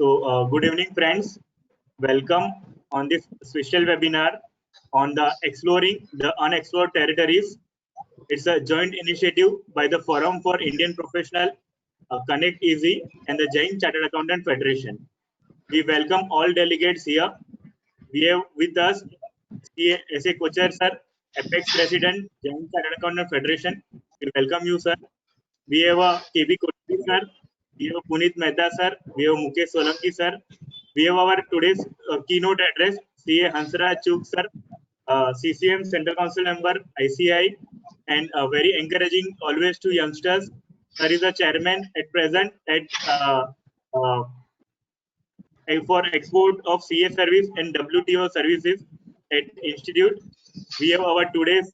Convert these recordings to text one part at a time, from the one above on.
Good evening, friends. Welcome on this special webinar on the Exploring the Unexplored Territories. It's a joint initiative by the Forum for Indian Professional, Connect Easy, and the Jain Chartered Accountant Federation. We welcome all delegates here. We have with us CA Co-Chair Sir, Apex President, Jain Chartered Accountant Federation. We welcome you, sir. We have a KB Kotri sir, we have Puneet Mehta sir, we have Mukesh Solanki sir, we have our today's keynote address, CA Hansraj Chugh sir, CCM Central Council member, ICAI, and very encouraging always to youngsters. Sir is the chairman at present at for export of CA service and WTO services at Institute. We have our today's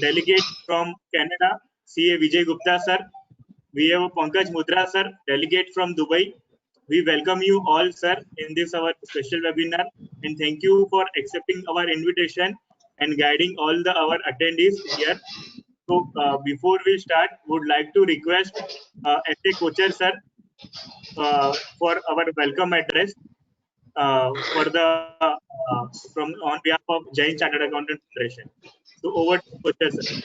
delegate from Canada, CA Vijay Gupta sir. We have Pankaj Mundra sir, delegate from Dubai. We welcome you all, sir, in this our special webinar, and thank you for accepting our invitation and guiding all our attendees here. So, before we start, would like to request SA Co-Chair sir for our welcome address for the from on behalf of Jain Chartered Accountant Federation. So, over to Co-Chair sir.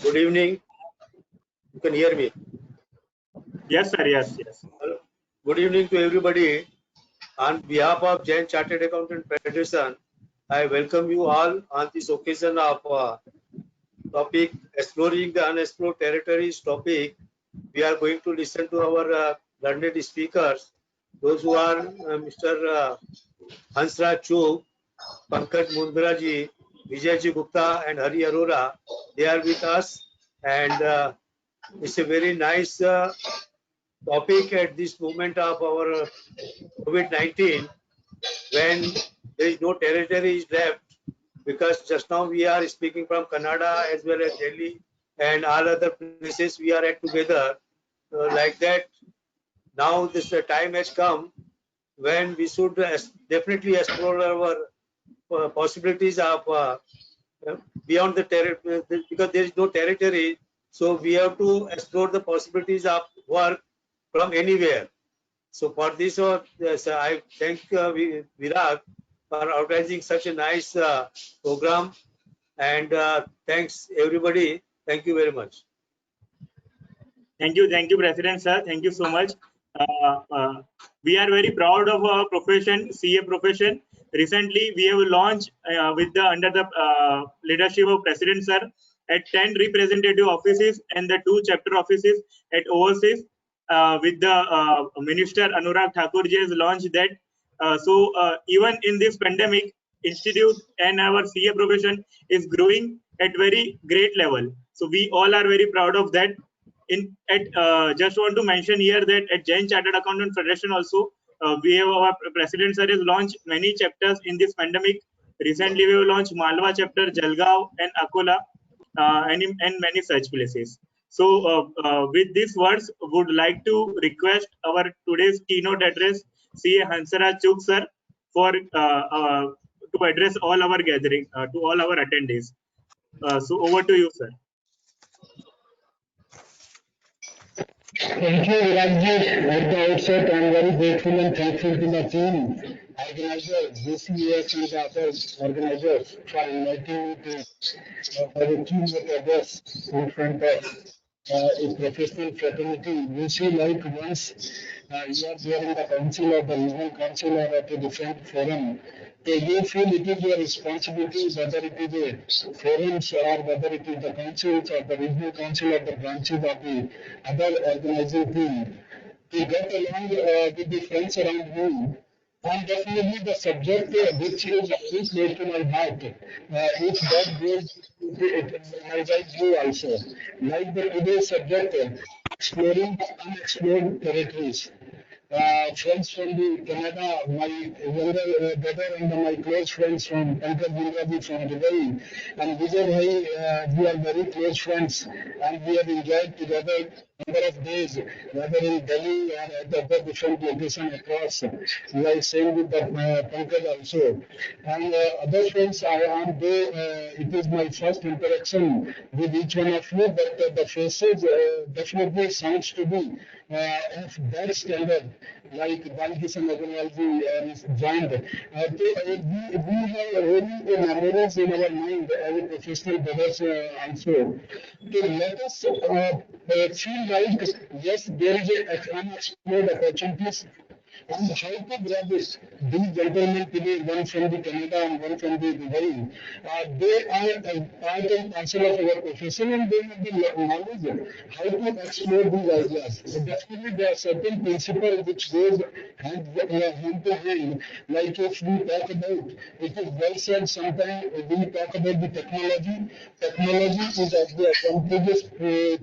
Good evening. You can hear me? Yes, sir. Yes, yes. Good evening to everybody. On behalf of Jain Chartered Accountant Federation, I welcome you all on this occasion of topic Exploring the Unexplored Territories topic. We are going to listen to our learned speakers, those who are Mr. Hansraj Chugh, Pankaj Mundra ji, Vijay Gupta and Hari Arora. They are with us, and it's a very nice topic at this moment of our COVID-19, when there is no territory left, because just now we are speaking from Canada as well as Delhi and all other places we are at together. Like that, now this time has come when we should definitely explore our possibilities of beyond the territory, because there is no territory. So we have to explore the possibilities of work from anywhere. So for this, I thank Virag for organizing such a nice program, and thanks everybody. Thank you very much. Thank you, President sir. Thank you so much. We are very proud of our profession, CA profession. Recently, we have launched with the under the leadership of President sir at 10 representative offices and the 2 chapter offices at overseas. With the Minister Anurag Thakurji has launched that. Even in this pandemic, Institute and our CA profession is growing at very great level. So we all are very proud of that. Just want to mention here that at Jain Chartered Accountant Federation also, we have our President sir has launched many chapters in this pandemic. Recently, we have launched Malwa chapter, Jalgaon and Akola, and many such places. So, with these words, would like to request our today's keynote address, CA Hansraj Chugh sir, for to address all our gathering, to all our attendees. So, over to you, sir. Thank you, Virag. At the outset, I am very grateful and thankful to the team, organizers, JCAF and the other organizers for inviting me to have a keynote address in front of a professional fraternity. We see like once you are there in the council or the regional council or at a different forum, you feel it is your responsibility, whether it is a forums or whether it is the councils or the regional council or the branches of the other organizing team, to get along with the friends around you. And definitely the subject which is very close to my heart, if that goes, it energizes you also. Like the today's subject, exploring the unexplored territories. Friends from the Canada, my younger brother and my close friends from Pankaj Mundra from Dubai, and Vijay Bhai, we are very close friends, and we have enjoyed together number of days, whether in Delhi or at the other different locations across, like same with the Pankaj also. And other friends, it is my first interaction with each one of you, but the faces definitely sounds to be of that standard, like Balkishan Agarwalji is joined. We have really memories in our mind as a professional brothers also. So let us feel like, yes, there is a unexplored opportunities and how to grab this. These gentlemen today, one from the Canada and one from the Dubai, they are part and parcel of our profession and they have the knowledge how to explore these ideas. So definitely there are certain principles which goes hand to hand. Like if we talk about, it is well said sometimes we talk about the technology. Technology is at the advantageous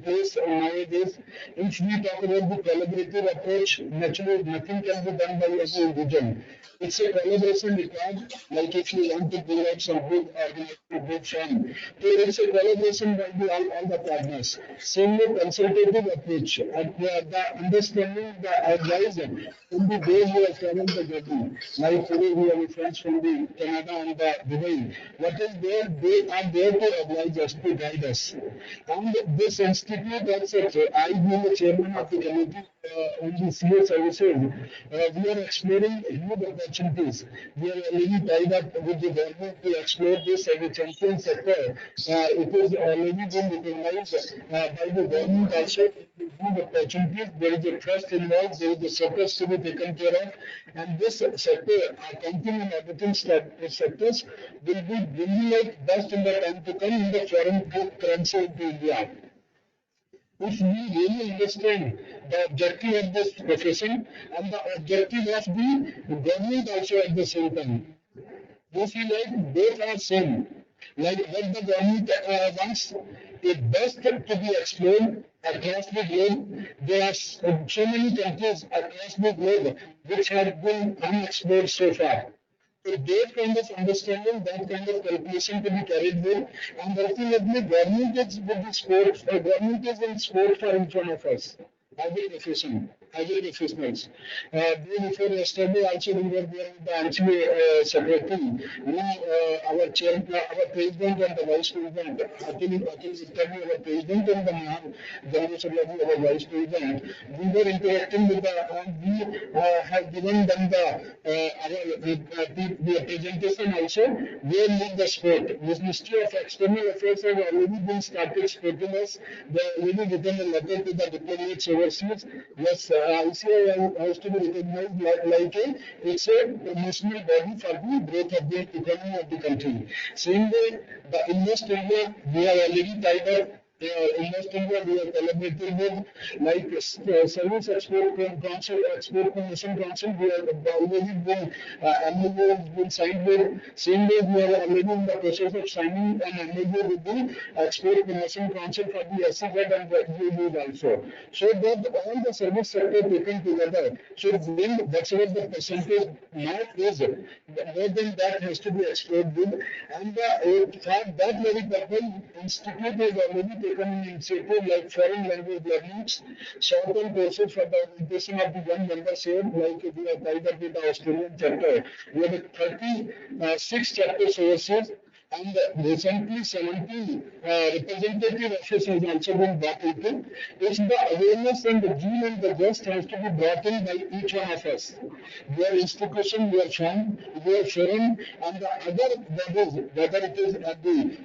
place nowadays. If we talk about the collaborative approach, naturally nothing can be done by any individual. It's a collaboration required, like if you want to build out some good organization, good firm. So it's a collaboration by all the partners. Same with consultative approach, and the understanding, the advice in the way we are traveling the journey. Like today we have friends from the Canada and the Dubai. What is there? They are there to oblige us, to guide us. And this institute, that's it. I being the chairman of the committee on the CA services, we are exploring huge opportunities. We are already tied up with the government to explore this as a champion sector. It is already been recognized by the government also. Huge opportunities. There is a trust involved. There is a surplus to be taken care of, and this sector, accounting and auditing sectors, will be bringing out best in the time to come in the foreign currency into India. If we really understand the objective of this profession and the objective of the government also at the same time, we feel like both are same. Like what the government wants is best to be explored across the globe. There are so many countries across the globe which have been unexplored so far. So that kind of understanding, that kind of calculation to be carried with, and ultimately government is with the sport, government is in sport for each one of us. As a profession, as a professionals. Day before yesterday, also we were there with the NCA secretary, our chairman, our president and the vice president, Atul Vittani, our president, and the Mahan Ganeshwari, our vice president. We were interacting with the, and we have given them the presentation also, where lead the sport. The Ministry of External Affairs has already been started supporting us. They have already written a letter to the diplomats overseas. Yes, ICAI has to be recognized like it's a promotional body for the growth of the economy of the country. Same way, the Invest India, we are already tied up. Invest India, we are collaborating with, like Service Export Council, Export Promotion Council, we have already been, MOU has been signed with. Same way, we are already in the process of signing an MOU with the Export Promotion Council for the SEZ and the EU also. So that all the service sector taken together should bring whatever the percentage now is, more than that has to be explored with. And for that very purpose, Institute has already taken an initiative like foreign language learnings, short-term courses for the orientation of the young members here, like we are tied up with the Australian chapter. We have 36 chapters overseas. And recently 17 representative office has also been brought into. It's the awareness and the zeal and the zest has to be brought in by each one of us. Their institution, their firm, their forum, and the other bodies, whether it is at the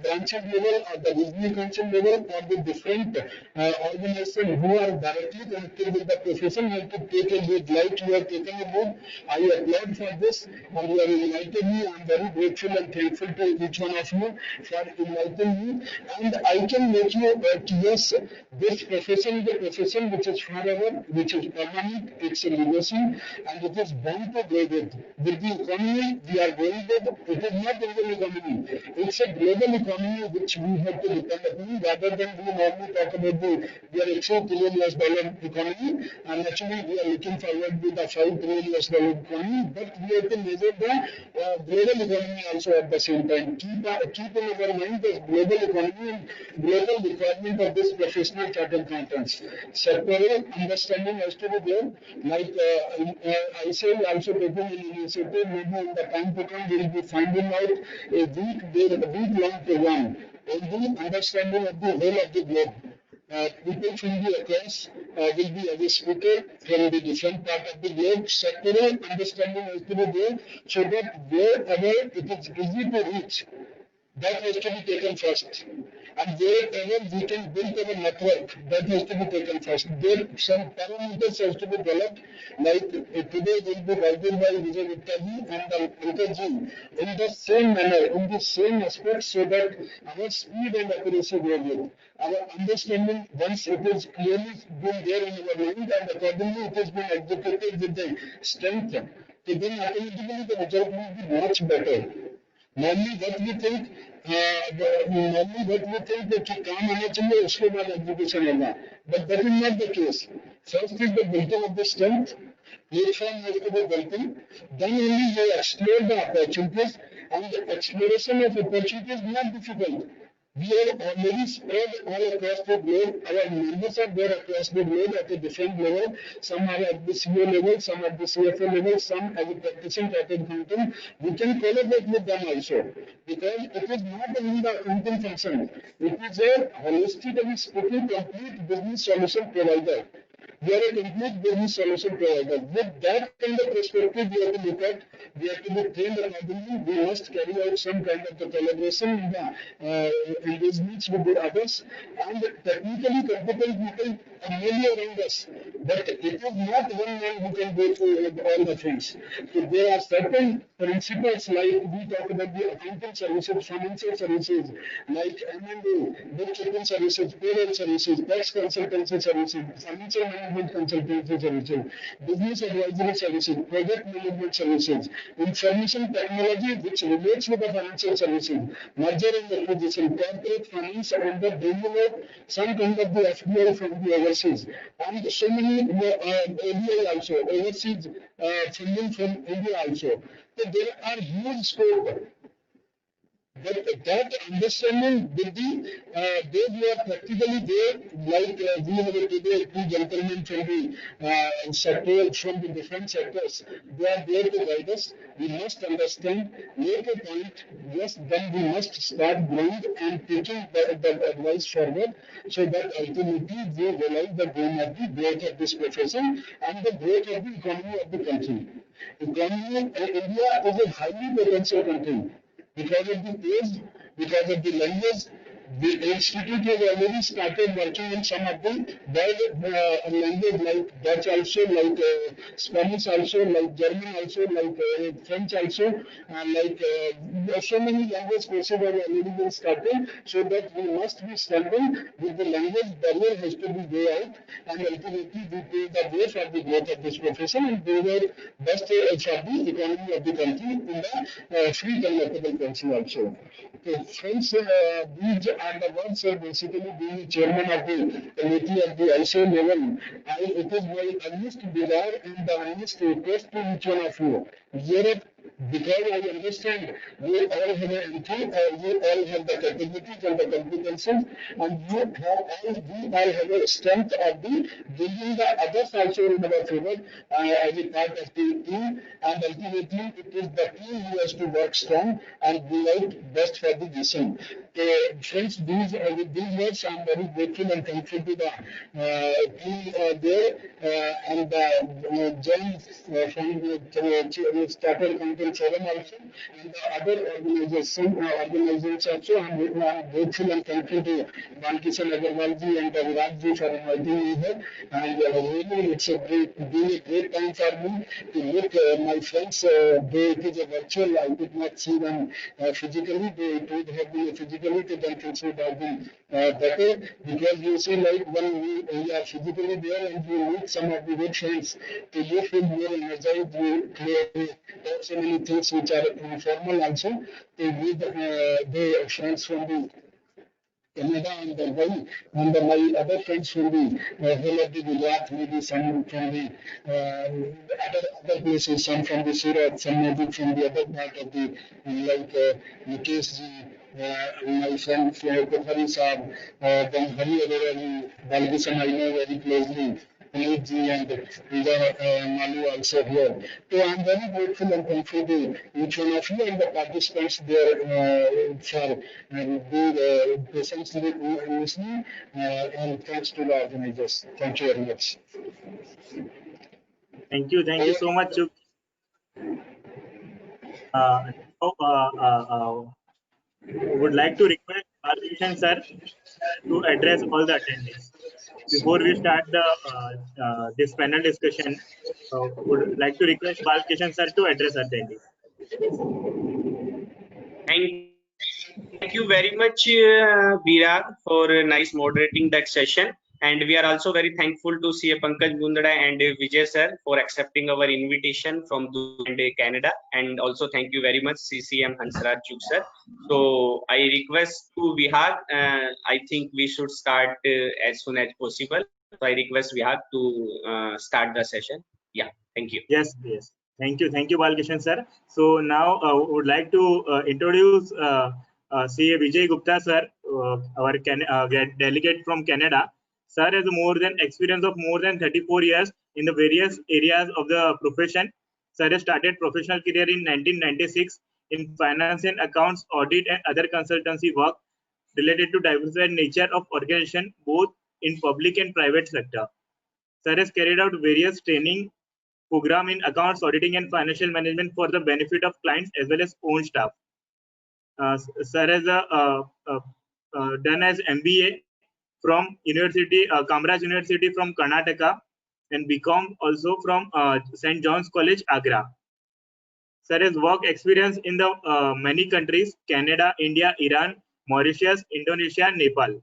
branches level or the regional council level or the different organizations who are directly connected with the profession, have to take a lead. Like you have taken a lead, I applaud for this, and you have invited me. I'm very grateful and thankful to each one of you for inviting me. And I can make you yes, this profession is a profession which is forever, which is permanent, it's a legacy, and it is bound to grow with. With the economy we are going with, it is not Indian economy, it's a global economy which we have to depend upon, rather than we normally talk about we are a $3 trillion economy, and actually we are looking forward with a $5 trillion economy, but we have to measure the global economy also at the same time. Keep in our mind the global economy and global requirement of this professional chartered accountants. Sectoral understanding has to be there. Like ICAI also taking an initiative, maybe in the time to come, we will be finding out a week-long program on the understanding of the whole of the globe. People from the across will be as a speaker from the different part of the globe. Sectoral understanding has to be there so that wherever it is easy to reach, that has to be taken first. And wherever we can build our network, that has to be taken first. There some parameters has to be developed, like today will be guided by Vijay Gupta ji and Pankaj ji in the same manner, in the same aspect, so that our speed and accuracy go with. Our understanding, once it is clearly been there in our mind and accordingly it has been executed with the strength, so then automatically the result will be much better. Normally what we think that काम होना चाहिए उसके बाद execution होगा, but that is not the case. First is the building of the strength, platform has to be built, then only you explore the opportunities, and the exploration of opportunities is not difficult. We are already spread all across the globe. Our members are there across the globe at a different level. Some are at the CEO level, some at the CFO level, some as a practicing chartered accountant. We can collaborate with them also, because it is not only the accounting function. It is a holistically speaking complete business solution provider. We are a complete business solution provider. With that kind of perspective, we have to look at, we have to be trained accordingly. We must carry out some kind of the collaboration in the engagements with the others, and technically competent people are many around us. But it is not one man who can go through all the things. So there are certain principles, like we talk about the accounting services, financial services, like M&A, bookkeeping services, payroll services, tax consultancy services, financial management consultancy services, business advisory services, project management services, information technology which relates with the financial services, merger and acquisition, corporate finance, and the bringing out some kind of the FDI from the overseas, and so many ABI also, overseas funding from India also. So there are huge scope. But that understanding will be, they were practically there, like we have today two gentlemen from the sector, from the different sectors. They are there to guide us. We must understand, make a point, yes, then we must start growing and taking the advice forward, so that ultimately we realize the goal of the growth of this profession and the growth of the economy of the country. Economy in India is a highly potential country. Because of the age, because of the language, the institute has already started working on some of the world language, like Dutch also, like Spanish also, like German also, like French also, like so many language courses have already been started, so that we must be strengthened with the language barrier has to be there out, and ultimately we pave the way for the growth of this profession and provide best for the economy of the country in the free convertible currency also. So friends, these are the words. Basically, being chairman of the committee at the ICAI level, it is my earnest desire and the earnest request to each one of you. Here, because I understand we all have an entry, we all have the capabilities and the competencies, and we all have a strength of the bringing the others also in our favor as a part of the team, and ultimately it is the team who has to work strong and bring out best for the nation. Friends, with these words, I am very grateful and thankful to the team there and John from the Starter Control Forum also, and the other organizations also. I am grateful and thankful to Balkishan Agarwalji and Virag ji for inviting me here. And really, it's been a great time for me to meet my friends. Though it is a virtual, I could not see them physically. It would have been physically, then things would have been better, because you see, like when we are physically there and we meet some of the good friends, so you feel more energized, you clearly talk so many things which are informal also. So with the friends from the Canada and Dubai, and my other friends from the whole of the Gujarat, maybe some from the other places, some from the Surat, some maybe from the other part of the like Mukesh ji, my friend Hari Saab, then Hari Arora ji, Balgusam I know very closely. Puneet ji and Vijay Malu also here. So I'm very grateful and thankful to each one of you and the participants there for the patiently listening and thanks to the organizers. Thank you very much. Thank you so much, Chugh. Now, would like to request Balkishan sir to address all the attendees. Before we start the this panel discussion, would like to request Balkishan sir to address attendees. Thank you very much, Virag, for nice moderating that session. And we are also very thankful to CA Pankaj Mundra and Vijay sir for accepting our invitation from Dubai and Canada. And also thank you very much, CCM Hansraj Chugh sir. So I request to Virag, I think we should start as soon as possible. So I request Virag to start the session. Yeah, thank you. Yes, yes. Thank you, Balkishan sir. So now would like to introduce CA Vijay Gupta sir, our delegate from Canada. Sir has more than experience of more than 34 years in the various areas of the profession. Sir has started professional career in 1996 in finance and accounts, audit and other consultancy work related to diversified nature of organization both in public and private sector. Sir has carried out various training program in accounts, auditing, and financial management for the benefit of clients as well as own staff. Sir has done as MBA from University Kamraj University from Karnataka and BCom also from St. John's College, Agra. Sir has work experience in the many countries: Canada, India, Iran, Mauritius, Indonesia, Nepal.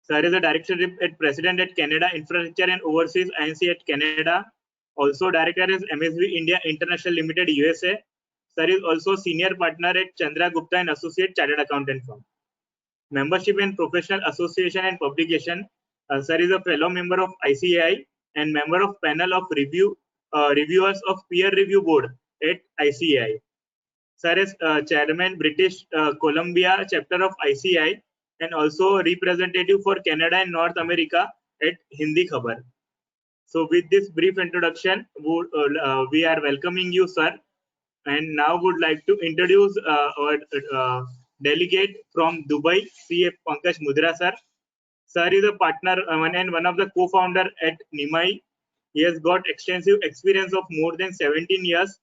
Sir is a director at President at Canada Infrastructure and Overseas INC at Canada. Also director is MSV India International Limited USA. Sir is also senior partner at Chandra Gupta and Associate Chartered Accountant firm. Membership in Professional Association and Publication. Sir is a fellow member of ICAI and member of panel of reviewers of peer review board at ICAI. Sir is chairman British Columbia chapter of ICAI and also representative for Canada and North America at Hindi Khabar. So with this brief introduction, we are welcoming you, sir. And now would like to introduce our delegate from Dubai, CA Pankaj Mundra, sir. Sir is a partner and one of the co-founder at Nimai. He has got extensive experience of more than 17 years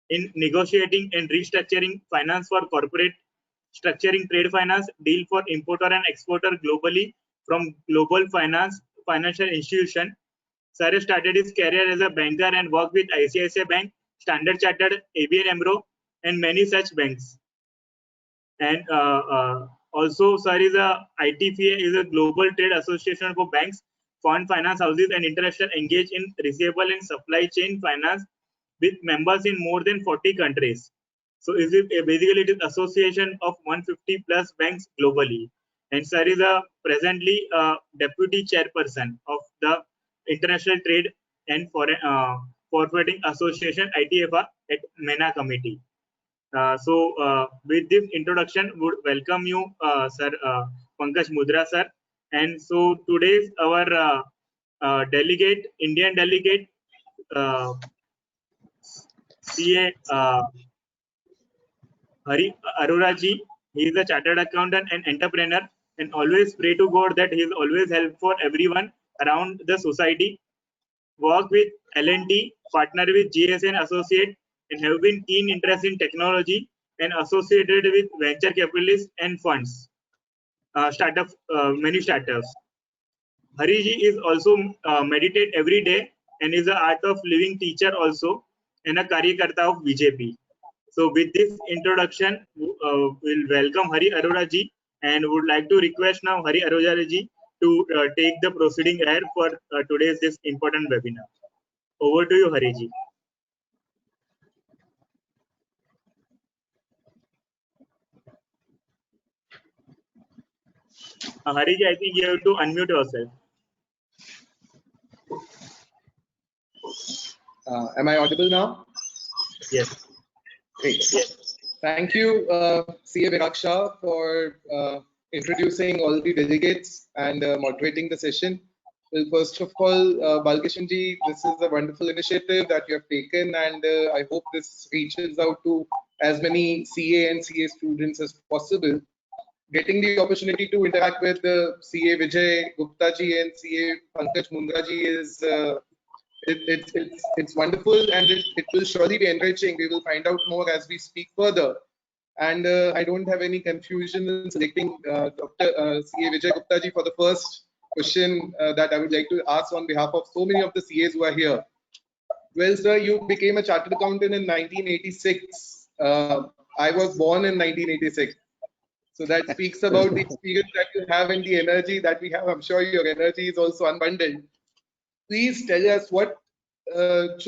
in negotiating and restructuring finance for corporate, structuring trade finance, deal for importer and exporter globally from global financial institution. Sir started his career as a banker and worked with ICICI Bank, Standard Chartered, ABN AMRO, and many such banks. And also, sir is a ITFA, is a global trade association for banks, fund finance houses, and international engaged in receivable and supply chain finance with members in more than 40 countries. So is it basically it is association of 150 plus banks globally. And sir is a presently deputy chairperson of the International Trade and Foreign Forwarding Association ITFA at MENA committee. With this introduction, would welcome you, sir Pankaj Mundra, sir. And so today's our delegate, Indian delegate, CA Hari Arora ji. He is a chartered accountant and entrepreneur, and always pray to God that he is always help for everyone around the society. Work with L&T, partner with GSN Associate, and have been keen interest in technology and associated with venture capitalists and funds, many startups. Hariji is also meditate every day and is a art of living teacher also and a Karyakarta of BJP. So with this introduction, we'll welcome Hari Arora ji and would like to request now Hari Arora ji to take the proceeding ahead for today's this important webinar. Over to you, Hari ji. Hari, I think you have to unmute yourself. Am I audible now? Yes. Great. Thank you, CA Virag Shah, for introducing all the delegates and moderating the session. Well, first of all, Balkishan ji, this is a wonderful initiative that you have taken, and I hope this reaches out to as many CA and CA students as possible. Getting the opportunity to interact with CA Vijay Gupta ji and CA Pankaj Mundra ji is it's wonderful, and it will surely be enriching. We will find out more as we speak further. And I don't have any confusion in selecting CA Vijay Gupta ji for the first question that I would like to ask on behalf of so many of the CAs who are here. Well, sir, you became a chartered accountant in 1986. I was born in 1986. So that speaks about the experience that you have and the energy that we have. I'm sure your energy is also unbundled. Please tell us what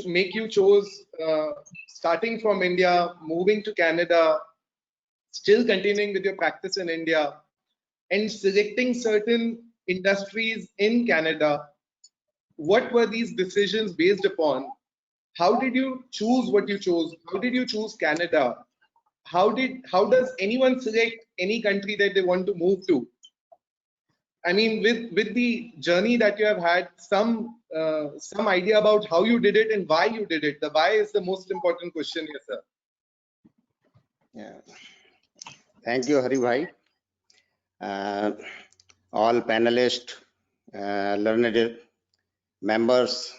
make you chose starting from India, moving to Canada, still continuing with your practice in India, and selecting certain industries in Canada. What were these decisions based upon? How did you choose what you chose? How did you choose Canada? How does anyone select any country that they want to move to? I mean, with the journey that you have had, some idea about how you did it and why you did it. The why is the most important question here, sir. Yeah. Thank you, Hari Bhai. All panelists, learned members.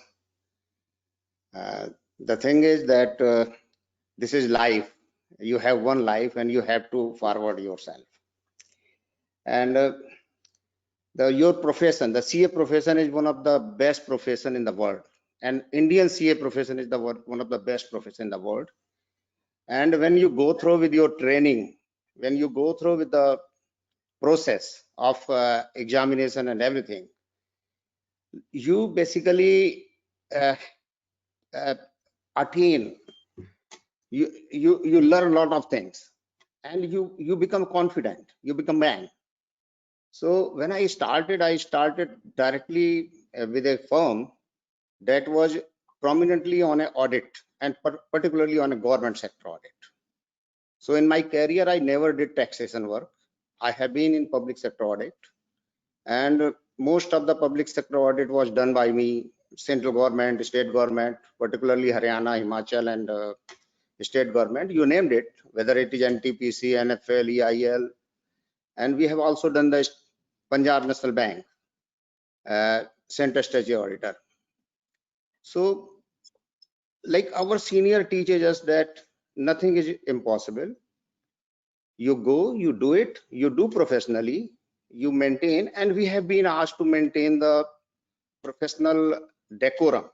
The thing is that this is life. You have one life and you have to forward yourself. And your profession, the CA profession is one of the best profession in the world. And Indian CA profession is one of the best profession in the world. And when you go through with your training, when you go through with the process of examination and everything, you basically attain, you learn a lot of things, and you become confident, you become man. So when I started directly with a firm that was prominently on an audit, and particularly on a government sector audit. So in my career, I never did taxation work. I have been in public sector audit, and most of the public sector audit was done by me, central government, state government, particularly Haryana, Himachal, and state government, you named it, whether it is NTPC, NFL, EIL, and we have also done the Punjab National Bank, Center Statutory Auditor. So, like our senior teaches us that nothing is impossible. You go, you do it, you do professionally, you maintain, and we have been asked to maintain the professional decorum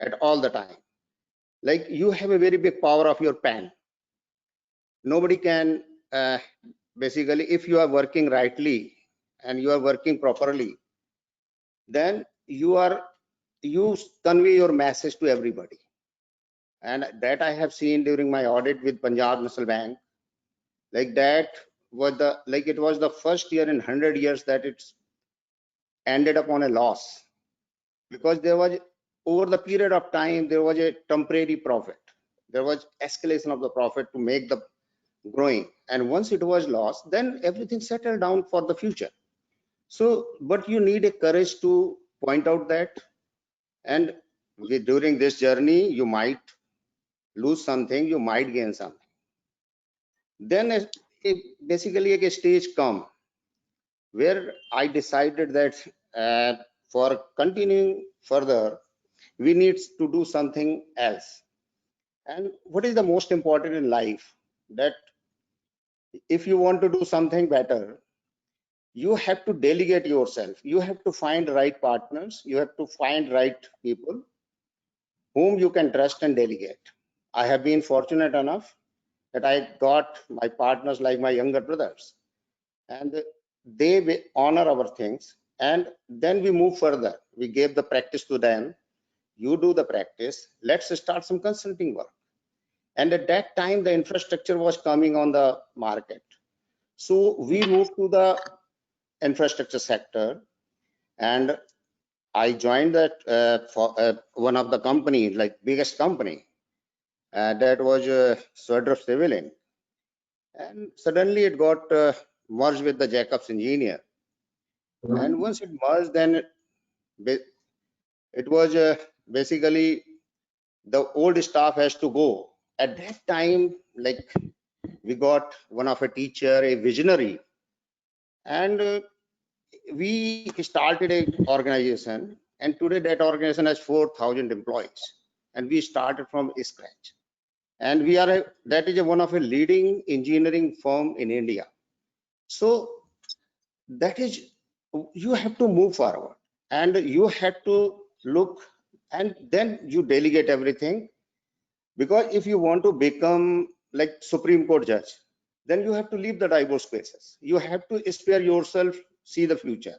at all the time. Like you have a very big power of your pen. Nobody can, basically, if you are working rightly and you are working properly, then you convey your message to everybody. And that I have seen during my audit with Punjab National Bank. Like that was it was the first year in 100 years that it's ended up on a loss, because there was, over the period of time, there was a temporary profit. There was escalation of the profit to make the growing, and once it was lost, then everything settled down for the future. So, but you need a courage to point out that, and during this journey, you might lose something, you might gain something. Then basically a stage come where I decided that for continuing further, we need to do something else. And what is the most important in life? That if you want to do something better, you have to delegate yourself. You have to find right partners. You have to find right people whom you can trust and delegate. I have been fortunate enough that I got my partners like my younger brothers, and they honor our things, and then we move further. We gave the practice to them. You do the practice. Let's start some consulting work. And at that time, the infrastructure was coming on the market. So we moved to the infrastructure sector, and I joined that for one of the company, like biggest company, that was Swerdrup Civilian, and suddenly it got merged with the JCAF's engineer. And once it merged, then it was basically the old staff has to go. At that time, like we got one of a teacher, a visionary, and we started a organization, and today that organization has 4,000 employees, and we started from scratch. And we are that is one of a leading engineering firm in India. So that is, you have to move forward, and you have to look, and then you delegate everything. Because if you want to become like Supreme Court judge, then you have to leave the divorce cases. You have to spare yourself, see the future.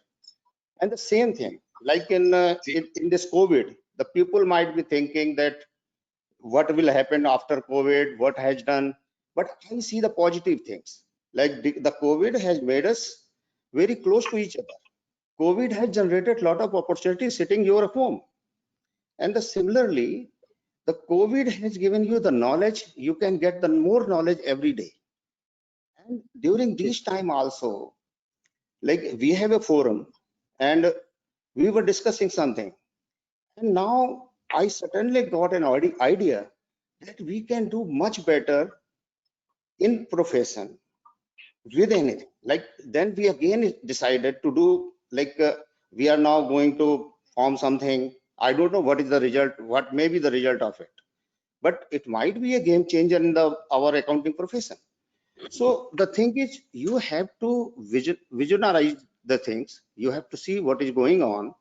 And the same thing, like in this COVID, the people might be thinking that what will happen after COVID, what has done, but I see the positive things. Like the COVID has made us very close to each other. COVID has generated a lot of opportunities sitting your home. And similarly, the COVID has given you the knowledge. You can get the more knowledge every day. And during this time also, like we have a forum and we were discussing something. And now I certainly got an idea that we can do much better in profession with anything. Like then we again decided to do like we are now going to form something. I don't know what is the result, what may be the result of it, but it might be a game changer in our accounting profession. So the thing is, you have to visualize the things. You have to see what is going on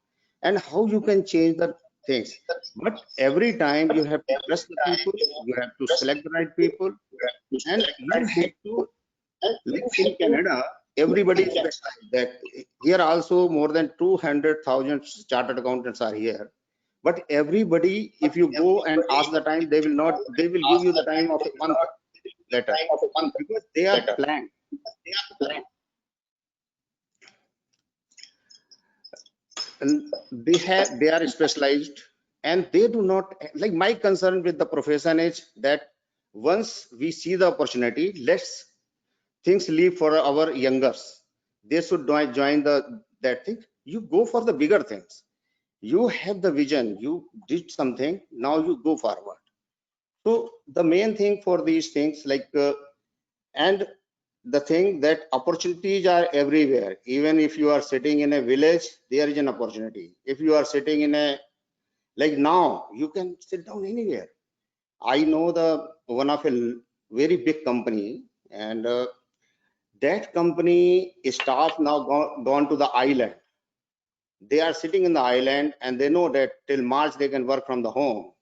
and how you can change the things. But every time you have to trust the people, you have to select the right people, and you have to, like in Canada, everybody is specialized. That here also more than 200,000 chartered accountants are here. But everybody, if you go and ask the time, they will give you the time of a month later, because they are planned. And they are specialized, and they do not, like my concern with the profession is that once we see the opportunity, let's things leave for our youngers. They should join that thing. You go for the bigger things. You have the vision, you did something, now you go forward. So the main thing for these things, like and the thing that opportunities are everywhere. Even if you are sitting in a village, there is an opportunity. If you are sitting in a, like now, you can sit down anywhere. I know the one of a very big company, and that company staff now gone to the island. They are sitting in the island, and they know that till March they can work from the home.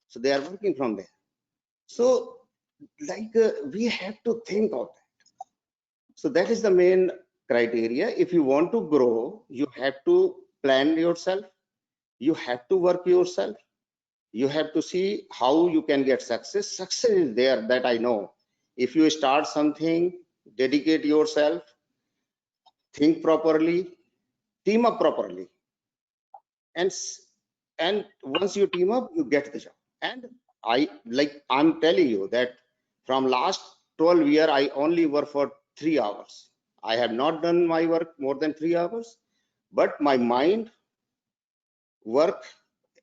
So they are working from there. So like we have to think of that. So that is the main criteria. If you want to grow, you have to plan yourself. You have to work yourself. You have to see how you can get success. Success is there, that I know. If you start something, dedicate yourself, think properly, team up properly, and once you team up, you get the job. And I'm telling you that from last 12 years, I only work for 3 hours. I have not done my work more than 3 hours, but my mind work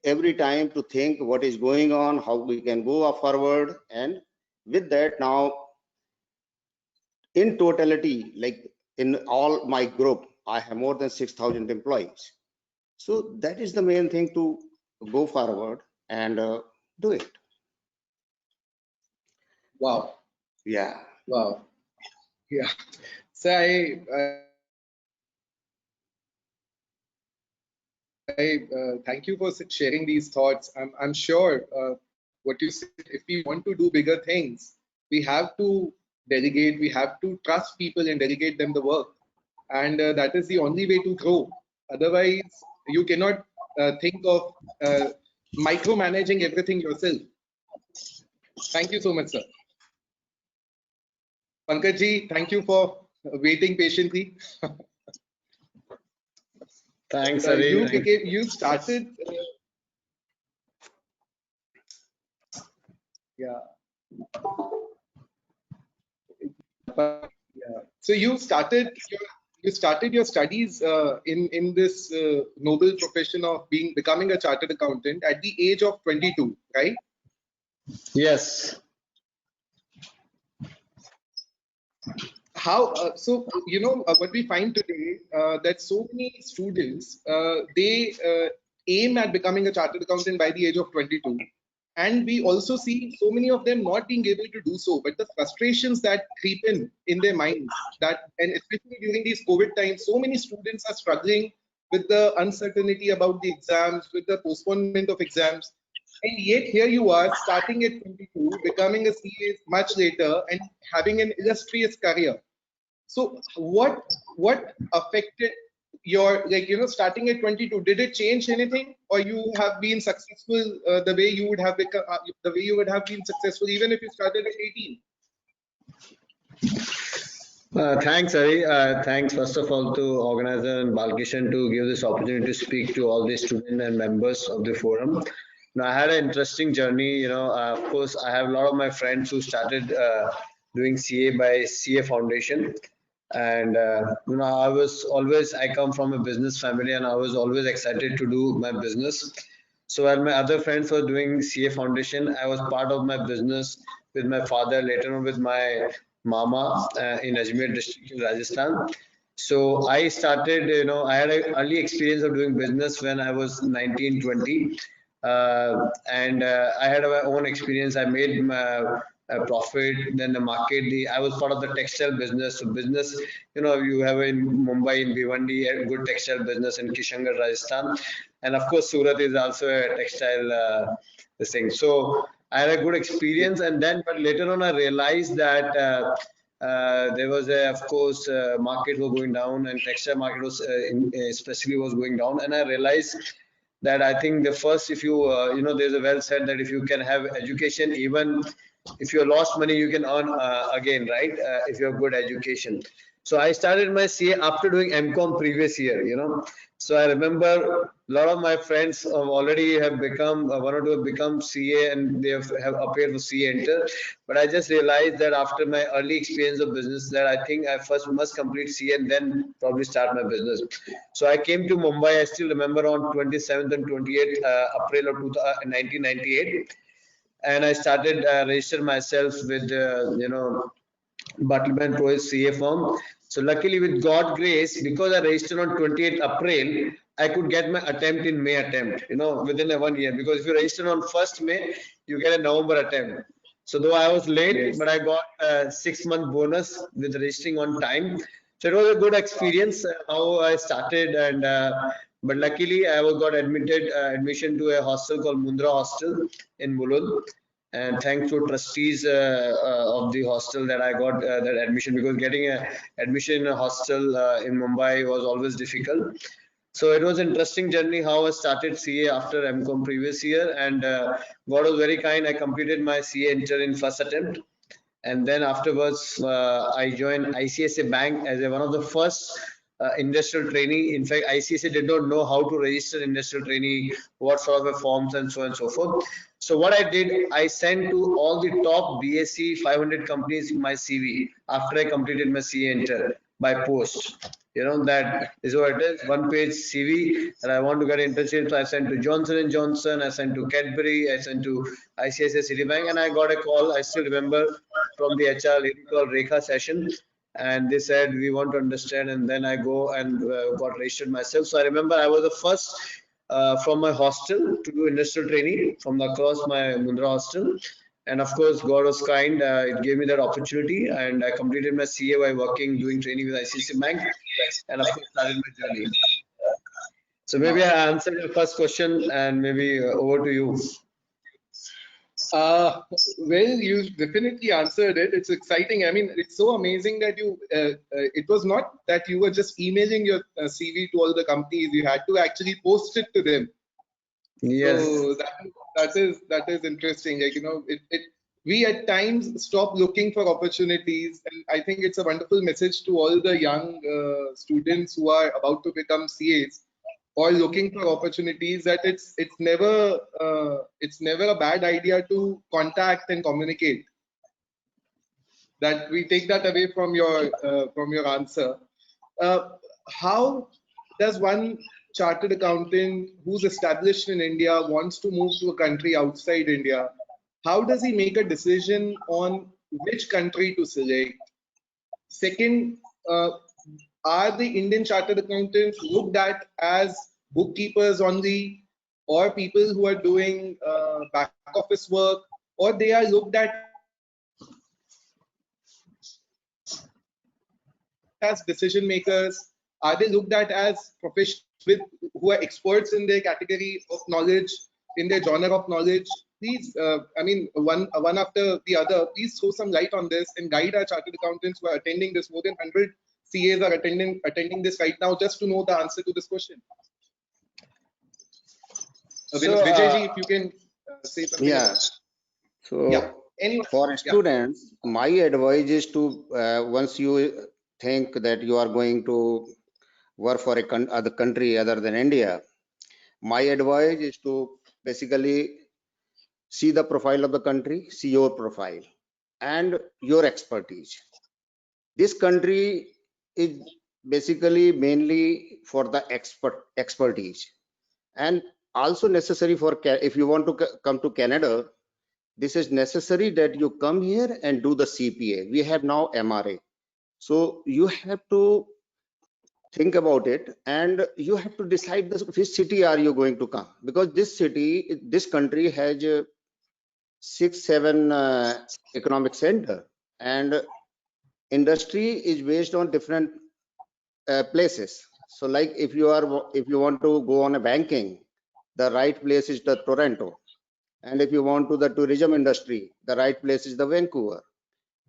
every time to think what is going on, how we can go forward. And with that, now in totality, like in all my group, I have more than 6,000 employees. So that is the main thing, to go forward and do it. Wow. Yeah. Wow. Yeah. So I thank you for sharing these thoughts. I'm sure what you said, if we want to do bigger things, we have to delegate, we have to trust people and delegate them the work. And that is the only way to grow. Otherwise, you cannot think of micromanaging everything yourself. Thank you so much, sir. Pankaj ji, thank you for waiting patiently. Thanks, Hari. You started. Yeah. Yeah. So you started your studies in this noble profession of becoming a chartered accountant at the age of 22, right? Yes. How so? What we find today that so many students they aim at becoming a chartered accountant by the age of 22. And we also see so many of them not being able to do so, but the frustrations that creep in their minds, and especially during these COVID times, so many students are struggling with the uncertainty about the exams, with the postponement of exams. And yet here you are starting at 22, becoming a CA much later and having an illustrious career. So what affected your, starting at 22? Did it change anything, or you have been successful the way you would have become, the way you would have been successful even if you started at 18? Thanks, Hari. Thanks, first of all, to organizer and Balkishan to give this opportunity to speak to all the students and members of the forum. Now, I had an interesting journey. Of course, I have a lot of my friends who started doing CA by CA Foundation. And, I come from a business family and I was always excited to do my business. So while my other friends were doing CA Foundation, I was part of my business with my father, later on with my mama in Ajmer district in Rajasthan. So I started, I had an early experience of doing business when I was 19, 20. And I had my own experience. I made my profit, then the market. I was part of the textile business. So business, you have in Mumbai, in Bhiwandi, a good textile business in Kishangarh, Rajasthan. And of course, Surat is also a textile thing. So I had a good experience, and then, but later on, I realized that there was of course, market was going down, and textile market was especially was going down, and I realized that I think the first, if you, there's a well said that if you can have education, even if you lost money, you can earn again, right? If you have good education. So I started my CA after doing MCOM previous year, So I remember a lot of my friends already have become, one or two have become CA and they have appeared for CA Enter. But I just realized that after my early experience of business that I think I first must complete CA and then probably start my business. So I came to Mumbai, I still remember on 27th and 28th April of 1998. And I started register myself with, Bartleman Pro CA form. So luckily with God grace, because I registered on 28th April, I could get my attempt in May attempt, within a 1 year. Because if you register on 1st May, you get a November attempt. So though I was late, yes, but I got a 6-month bonus with registering on time. So it was a good experience how I started, and but luckily I got admission to a hostel called Mundra Hostel in Mulund. And thanks to trustees of the hostel that I got that admission, because getting an admission in a hostel in Mumbai was always difficult. So it was an interesting journey how I started CA after MCOM previous year, and God was very kind. I completed my CA Inter in first attempt, and then afterwards I joined ICICI Bank as one of the first industrial trainee. In fact, ICICI did not know how to register industrial trainee, what sort of forms, and so on and so forth. So what I did, I sent to all the top BSc 500 companies my CV after I completed my CA Inter by post. That is what it is, 1-page CV that I want to get internship. So I sent to Johnson & Johnson, I sent to Cadbury, I sent to ICICI Citibank, and I got a call, I still remember, from the HR lady called Rekha session. And they said, we want to understand. And then I go and got registered myself. So I remember I was the first from my hostel to do industrial training from across my Mundra hostel. And of course, God was kind. It gave me that opportunity, and I completed my CA by doing training with ICICI Bank, and of course, started my journey. So maybe I answered your first question, and maybe over to you. Well, you definitely answered it. It's exciting. I mean, it's so amazing that you, it was not that you were just emailing your CV to all the companies. You had to actually post it to them. Yes. So that is interesting. Like, we at times stop looking for opportunities, and I think it's a wonderful message to all the young students who are about to become CAs, or looking for opportunities, that it's never a bad idea to contact and communicate. That we take that away from your answer. How does one chartered accountant who's established in India wants to move to a country outside India? How does he make a decision on which country to select? Second, are the Indian chartered accountants looked at as bookkeepers only, or people who are doing back office work, or they are looked at as decision makers? Are they looked at as professionals who are experts in their category of knowledge, in their genre of knowledge? Please, I mean, one after the other, please throw some light on this and guide our chartered accountants who are attending this. More than 100 CAs are attending this right now just to know the answer to this question. Vijay, if you can say something. Yeah. So Yeah. Anyway, for students, my advice is to once you think that you are going to work for other country other than India, my advice is to basically see the profile of the country, see your profile and your expertise. This country is basically mainly for the expertise, and also necessary for if you want to come to Canada. This is necessary that you come here and do the CPA. We have now MRA. So you have to think about it, and you have to decide which city are you going to come, because this country has 6-7 economic center, and industry is based on different places. So like if you want to go on a banking, the right place is the Toronto. And if you want to the tourism industry, the right place is the Vancouver.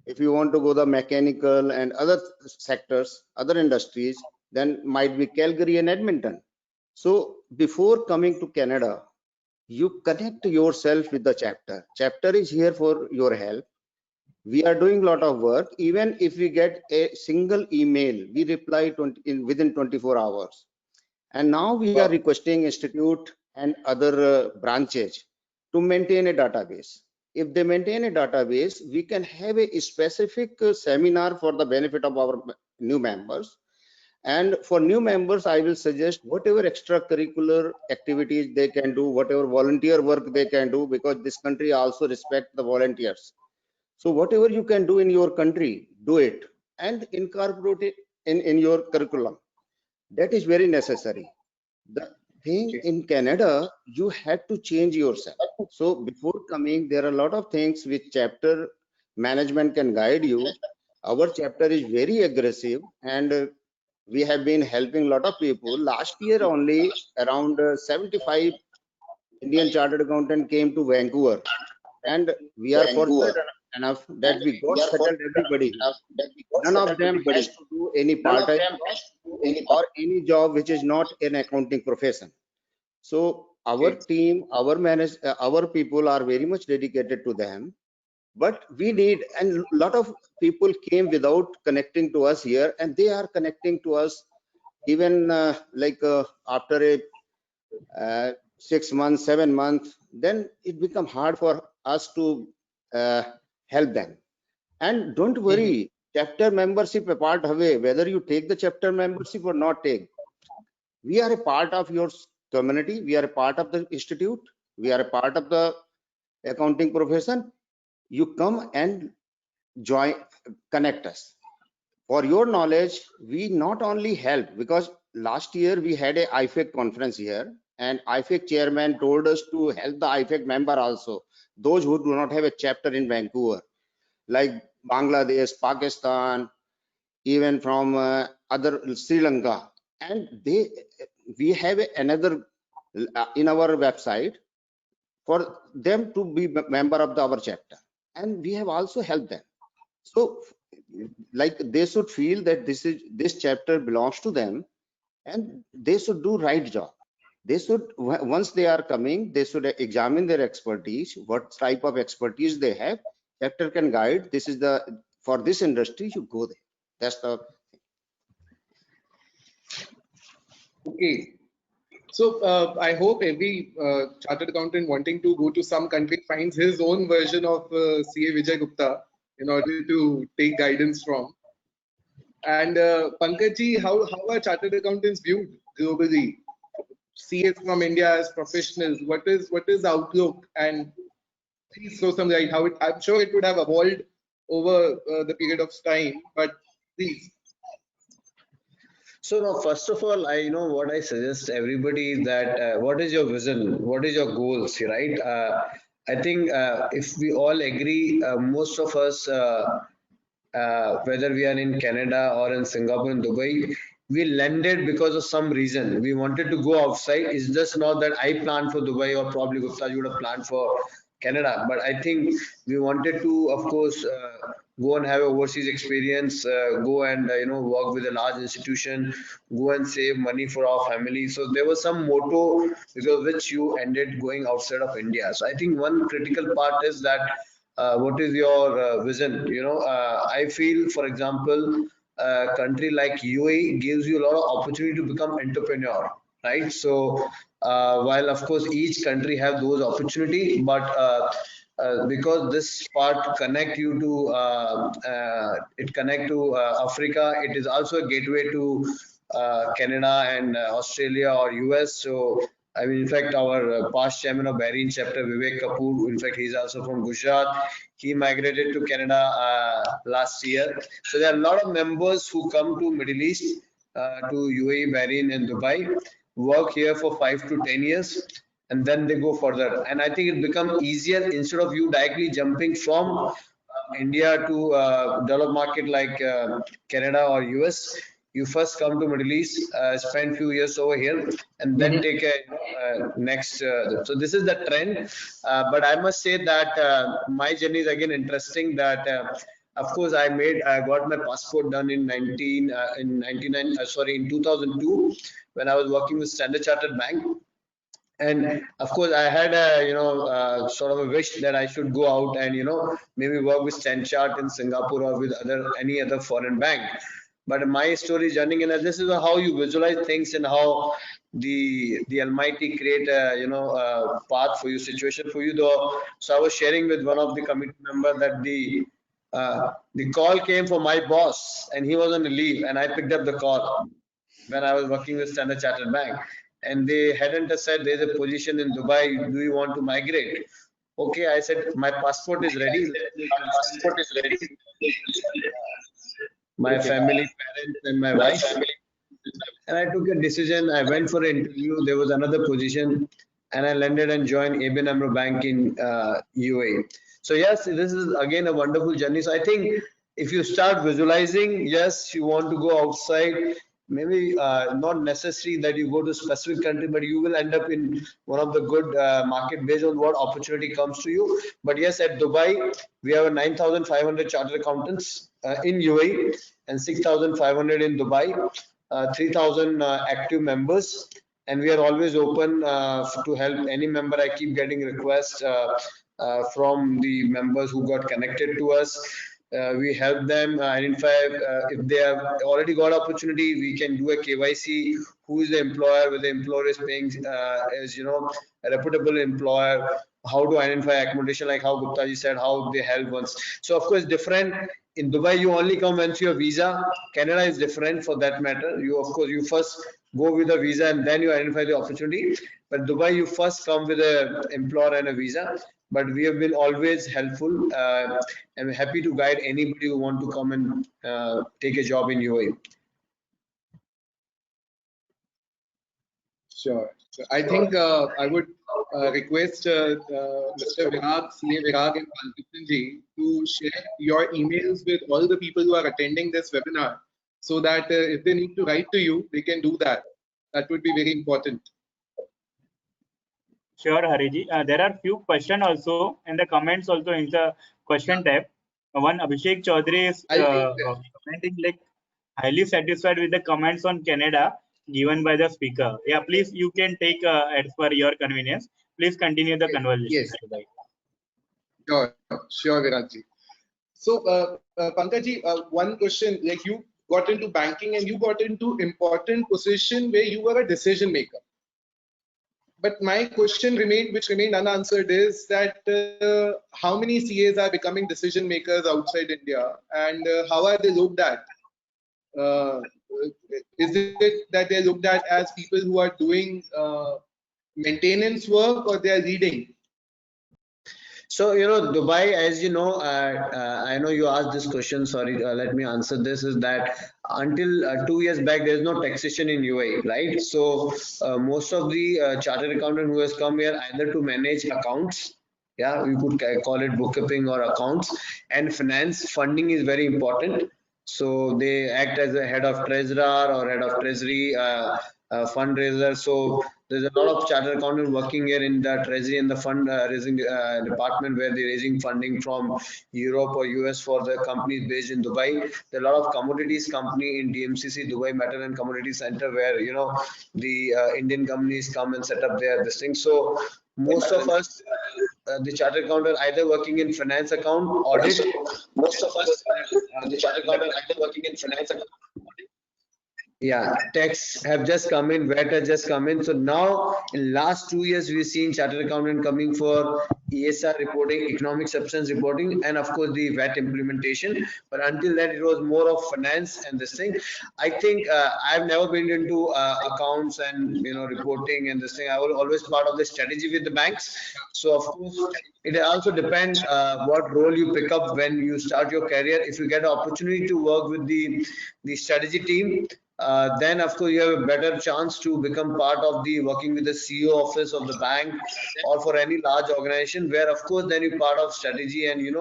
If you want to go the mechanical and other sectors, other industries, then might be Calgary and Edmonton. So before coming to Canada, you connect yourself with the chapter. Chapter is here for your help. We are doing a lot of work. Even if we get a single email, we reply within 24 hours. And now we are requesting institute and other branches to maintain a database. If they maintain a database, we can have a specific seminar for the benefit of our new members. And for new members, I will suggest whatever extracurricular activities they can do, whatever volunteer work they can do, because this country also respects the volunteers. So whatever you can do in your country, do it and incorporate it in your curriculum. That is very necessary. The thing in Canada, you have to change yourself. So before coming, there are a lot of things which chapter management can guide you. Our chapter is very aggressive, and we have been helping a lot of people. Last year only around 75 Indian chartered accountant came to Vancouver, and we are fortunate enough that we got settled everybody. None of them has to do any part-time or any job which is not an accounting profession. So our team, our people are very much dedicated to them. But we need, and a lot of people came without connecting to us here, and they are connecting to us even after a 6 months, 7 months. Then it becomes hard for us to help them. And don't worry, chapter membership apart away, whether you take the chapter membership or not take, we are a part of your community, we are a part of the institute, we are a part of the accounting profession. You come and join, connect us. For your knowledge, we not only help, because last year we had a IFAC conference here, and IFAC chairman told us to help the IFAC member also, those who do not have a chapter in Vancouver, like Bangladesh, Pakistan, even from other Sri Lanka. And we have another in our website for them to be member of our chapter, and we have also helped them. So like they should feel that this chapter belongs to them, and they should do right job. They should, once they are coming, they should examine their expertise, what type of expertise they have. Chapter can guide, this is the, for this industry you go there. That's the okay. So I hope every chartered accountant wanting to go to some country finds his own version of CA Vijay Gupta in order to take guidance from. And Pankaj, how are chartered accountants viewed globally? CAs from India as professionals. What is the outlook? And please throw some light. I'm sure it would have evolved over the period of time, but please. So now, first of all, what I suggest everybody is that what is your vision? What is your goals, right? I think if we all agree, most of us, whether we are in Canada or in Singapore and Dubai, we landed because of some reason. We wanted to go outside. It's just not that I planned for Dubai or probably Gupta, you would have planned for Canada. But I think we wanted to, of course, go and have an overseas experience, go and work with a large institution, go and save money for our family. So there was some motto because of which you ended going outside of India. So I think one critical part is that what is your vision? I feel, for example, a country like UAE gives you a lot of opportunity to become entrepreneur, right? So while of course each country have those opportunity, but because this part connect you to Africa, it is also a gateway to Canada and Australia or US. So I mean, in fact, our past chairman of Bahrain chapter, Vivek Kapoor, in fact, he's also from Gujarat. He migrated to Canada last year. So there are a lot of members who come to Middle East, to UAE, Bahrain, and Dubai, work here for 5 to 10 years, and then they go further. And I think it becomes easier instead of you directly jumping from India to developed market like Canada or US. You first come to Middle East, spend few years over here, and then take a next. So this is the trend. But I must say that my journey is again interesting. That of course I got my passport done in 2002 when I was working with Standard Chartered Bank. And of course, I had a sort of a wish that I should go out and maybe work with Stanchart in Singapore or with any other foreign bank. But my story is running, and this is how you visualize things and how the Almighty create a path for you, situation for you. Though, so I was sharing with one of the committee member that the call came from my boss, and he was on a leave, and I picked up the call when I was working with Standard Chartered Bank. And they hadn't said there's a position in Dubai, do you want to migrate? Okay, I said my passport is ready. My family, parents, and my wife. And I took a decision. I went for an interview. There was another position, and I landed and joined ABN AMRO Bank in UAE. So yes, this is again a wonderful journey. So I think if you start visualizing, yes, you want to go outside. Maybe not necessary that you go to a specific country, but you will end up in one of the good market based on what opportunity comes to you. But yes, at Dubai, we have 9,500 chartered accountants in UAE and 6,500 in Dubai, 3,000 active members. And we are always open to help any member. I keep getting requests from the members who got connected to us. We help them identify if they have already got opportunity. We can do a KYC. Who is the employer? Whether the employer is paying as a reputable employer. How to identify accommodation, like how Gupta ji said, how they help once. So of course different. In Dubai, you only come once your visa. Canada is different for that matter. You first go with a visa and then you identify the opportunity. But Dubai, you first come with an employer and a visa. But we have been always helpful and we're happy to guide anybody who want to come and take a job in UAE. Sure. So I think I would request Mr. Virag, CA Virag and Pankaj ji to share your emails with all the people who are attending this webinar so that if they need to write to you, they can do that. That would be very important. Sure, Hariji. There are few questions also in the comments also in the question tab. One Abhishek Chaudhary is commenting like highly satisfied with the comments on Canada given by the speaker. Yeah, please, you can take as per your convenience. Please continue the conversation. Yes. Sure, Virag ji. So, Pankaj ji, one question, like you got into banking and you got into important position where you were a decision maker. but my question which remained unanswered, is that how many CAs are becoming decision makers outside India, and how are they looked at? Is it that they're looked at as people who are doing maintenance work, or they are leading? So, Dubai, as you know, I know you asked this question, sorry, let me answer this, is that until 2 years back, there's no taxation in UAE, right? So, most of the chartered accountant who has come here either to manage accounts, yeah, you could call it bookkeeping or accounts, and finance funding is very important. So, they act as a head of treasurer or head of treasury, fundraiser. So, there's a lot of chartered accountant working here in the treasury and the fund raising department, where they're raising funding from Europe or US for the companies based in Dubai. There are a lot of commodities company in DMCC, Dubai Metal and Commodity Center, where the Indian companies come and set up their this thing. So most of us, the chartered accountant, either working in finance account audit. Most of us, the chartered accountant, either working in finance account. Yeah, tax have just come in, VAT has just come in. So now in last 2 years, we've seen chartered accountant coming for ESR reporting, economic substance reporting, and of course the VAT implementation. But until that, it was more of finance and this thing. I think I've never been into accounts and reporting and this thing. I was always part of the strategy with the banks. So of course, it also depends what role you pick up when you start your career. If you get an opportunity to work with the strategy team, then of course you have a better chance to become part of the working with the CEO office of the bank or for any large organization, where of course then you're part of strategy, and you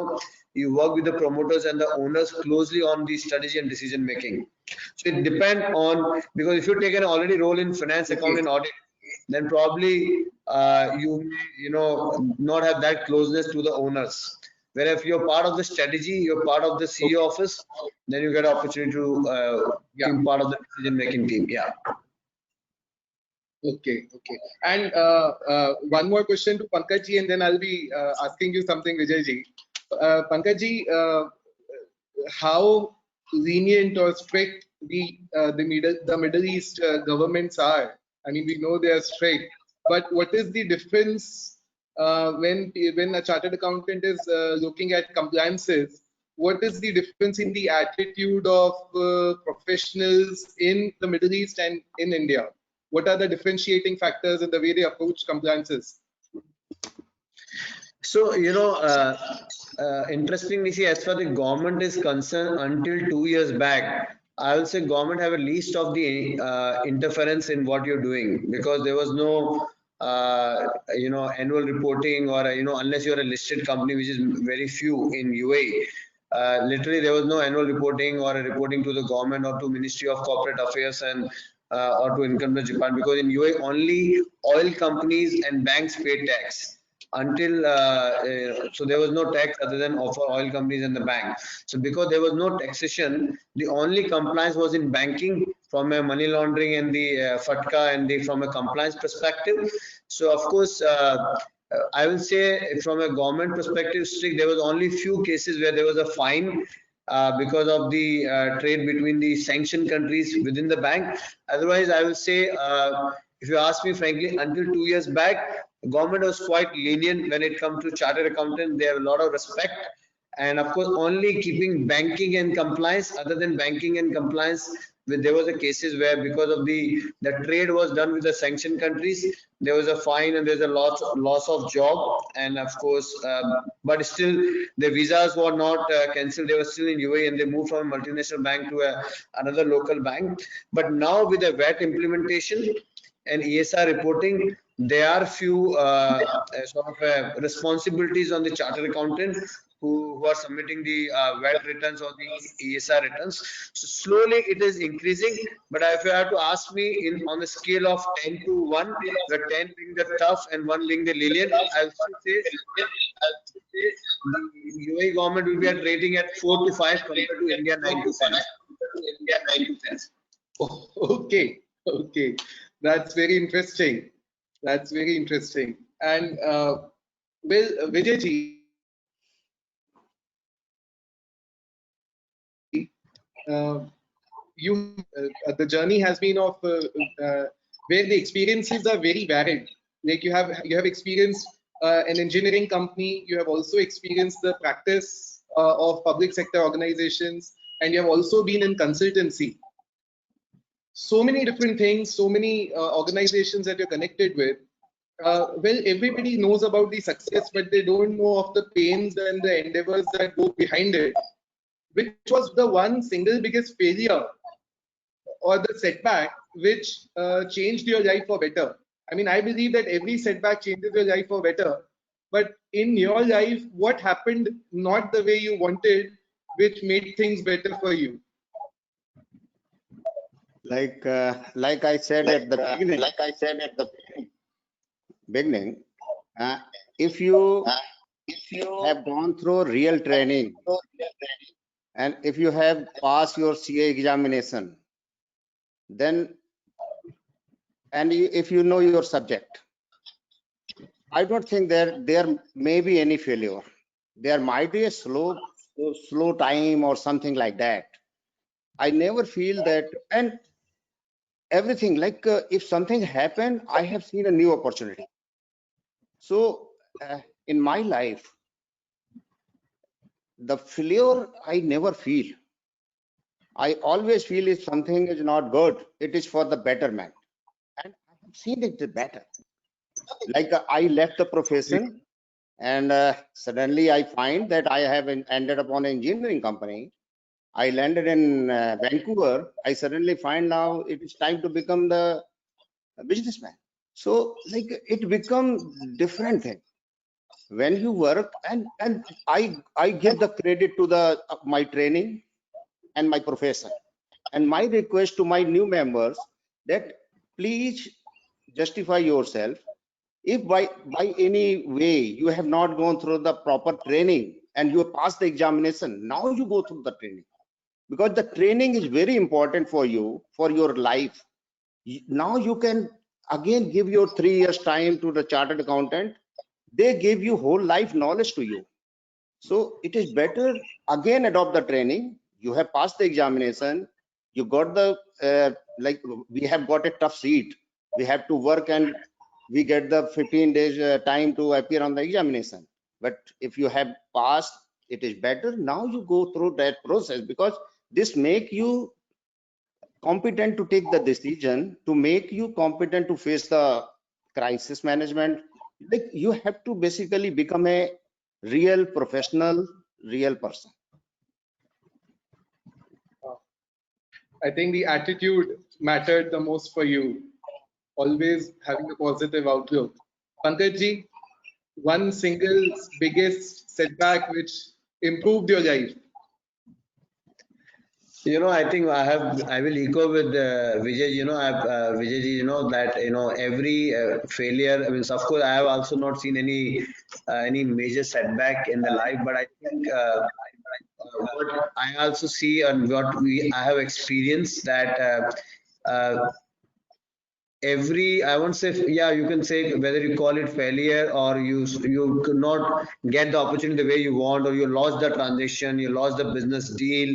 work with the promoters and the owners closely on the strategy and decision making. So it depends on, because if you take an already role in finance, account and audit, then probably you not have that closeness to the owners. Where if you're part of the strategy, you're part of the CEO office, then you get an opportunity to be part of the decision making team. Yeah. Okay. And one more question to Pankaj ji, and then I'll be asking you something, Vijay ji. Pankaj ji, how lenient or strict the Middle East governments are? I mean, we know they are strict, but what is the difference when a chartered accountant is looking at compliances? What is the difference in the attitude of professionals in the Middle East and in India? What are the differentiating factors in the way they approach compliances? So, interestingly, see, as far as the government is concerned, until 2 years back, I will say government have a least of the interference in what you're doing, because there was no annual reporting, or unless you're a listed company, which is very few in UAE. Literally, there was no annual reporting or a reporting to the government or to Ministry of Corporate Affairs and or to Income Tax Department, because in UAE only oil companies and banks pay tax. Until so there was no tax other than for oil companies and the bank. So because there was no taxation, the only compliance was in banking from a money laundering and the FATCA and from a compliance perspective. So of course, I will say from a government perspective, strict, there was only few cases where there was a fine because of the trade between the sanctioned countries within the bank. Otherwise, I will say, if you ask me frankly, until 2 years back, the government was quite lenient when it comes to chartered accountant. They have a lot of respect, and of course, only keeping banking and compliance. Other than banking and compliance, there was a cases where because of the trade was done with the sanctioned countries, there was a fine and there's a loss of job, and of course, but still the visas were not cancelled. They were still in UAE and they moved from a multinational bank to another local bank. But now with the VAT implementation and ESR reporting, there are few responsibilities on the chartered accountant who are submitting the VAT returns or the ESR returns. So slowly it is increasing. But if you have to ask me on the scale of 10 to 1, the 10 being the tough and 1 being the lenient, I would say the UAE government will be at rating at 4 to 5 compared to India 9 to 10. Okay. That's very interesting. And well, Vijay ji, the journey has been of where the experiences are very varied. Like you have experienced an engineering company, you have also experienced the practice of public sector organizations, and you have also been in consultancy. So many different things, so many organizations that you're connected with. Well, everybody knows about the success, but they don't know of the pains and the endeavors that go behind it. Which was the one single biggest failure or the setback which changed your life for better? I mean, I believe that every setback changes your life for better. But in your life, what happened not the way you wanted, which made things better for you? Like I said at the beginning, if you have gone through real training and if you have passed your CA examination, then if you know your subject, I don't think there may be any failure. There might be a slow time or something like that. I never feel that. And everything, like if something happened, I have seen a new opportunity. So in my life, the failure I never feel. I always feel if something is not good, it is for the betterment, and I have seen it better. Like I left the profession, and suddenly I find that I have ended up on an engineering company. I landed in Vancouver. I suddenly find now it is time to become the businessman. So like it becomes different thing when you work, and I give the credit to the my training and my profession, and my request to my new members that please justify yourself. If by any way you have not gone through the proper training and you pass the examination, now you go through the training, because the training is very important for you, for your life. Now you can again give your 3 years time to the chartered accountant. They give you whole life knowledge to you. So it is better again adopt the training. You have passed the examination. You got the like we have got a tough seat. We have to work and we get the 15 days time to appear on the examination. But if you have passed, it is better. Now you go through that process, because this make you competent to take the decision, to make you competent to face the crisis management. Like you have to basically become a real professional, real person. I think the attitude mattered the most for you, always having a positive outlook. Pankaj ji, one single biggest setback which improved your life. I think I will echo with Vijay. Vijay ji, that every failure. I mean, of course, I have also not seen any major setback in the life, but I think what I also see and what I have experienced that I won't say, yeah, you can say whether you call it failure or you could not get the opportunity the way you want, or you lost the transaction, you lost the business deal,